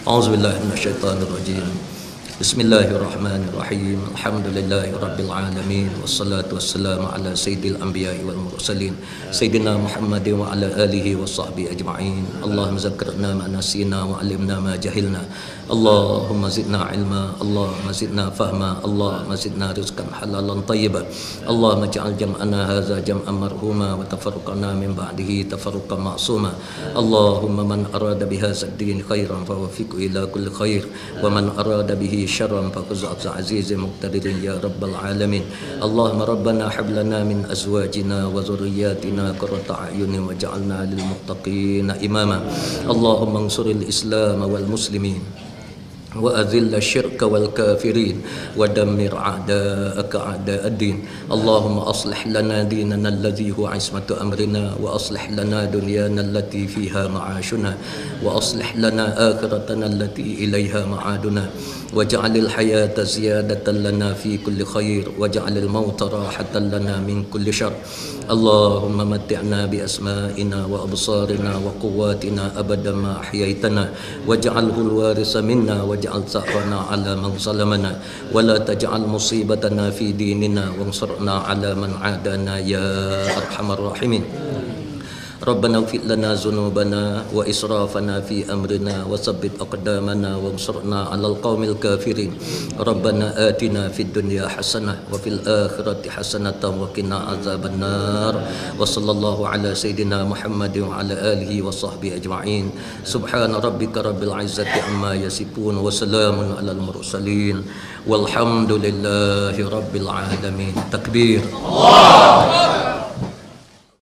Auzubillahi minasyaitonirrajim. Bismillahirrahmanirrahim. Alhamdulillahirabbil alamin wassalatu wassalamu ala sayyidil anbiya'i wal mursalin sayyidina Muhammadin wa ala alihi washabbihi ajma'in. Allahumma zakkirna ma nasina wa 'allimna ma jahilna. Allahumma zidna ilma, Allahumma zidna fahma, Allahumma zidna rizqan halalan tayyiban. Allahumma ij'al jam'ana hadza jam'an marhuma wa tafarruqana min ba'dihi tafarruqan ma'suma. Allahumma man arada bihadza ad-din khairan fawaffiqhu ila kulli khair wa man arada bihi syarran faquz azizun muqtadirin ya rabbal alamin. Allahumma rabbana hab lana min azwajina wa dhurriyyatina qurrata a'yunin waj'alna lil muttaqina imama. Allahumma ansuril islam wal muslimin وأذل الشرك والكافرين ودمر أعداءك أعداء الدين. اللهم أصلح لنا ديننا الذي هو عصمة أمرنا وأصلح لنا دنيانا التي فيها معاشنا وأصلح لنا آخرتنا التي إليها معادنا واجعل الحياة زيادة لنا في كل خير واجعل الموت راحة لنا من كل شر. اللهم متعنا بأسمائنا وأبصارنا وقواتنا أبدا ما أحييتنا واجعله الوارث منا واجعل ثأرنا على من ظلمنا ولا تجعل مصيبتنا في ديننا وانصرنا على من عادانا يا أرحم الراحمين. ربنا اغفر لنا ذنوبنا وإسرافنا في أمرنا وثبت أقدامنا وانصرنا على القوم الكافرين. ربنا آتنا في الدنيا حسنة وفي الآخرة حسنة وقنا عذاب النار. وصلى الله على سيدنا محمد وعلى آله وصحبه أجمعين. سبحان ربك رب العزة عما يصفون وسلام على المرسلين والحمد لله رب العالمين. تكبير. الله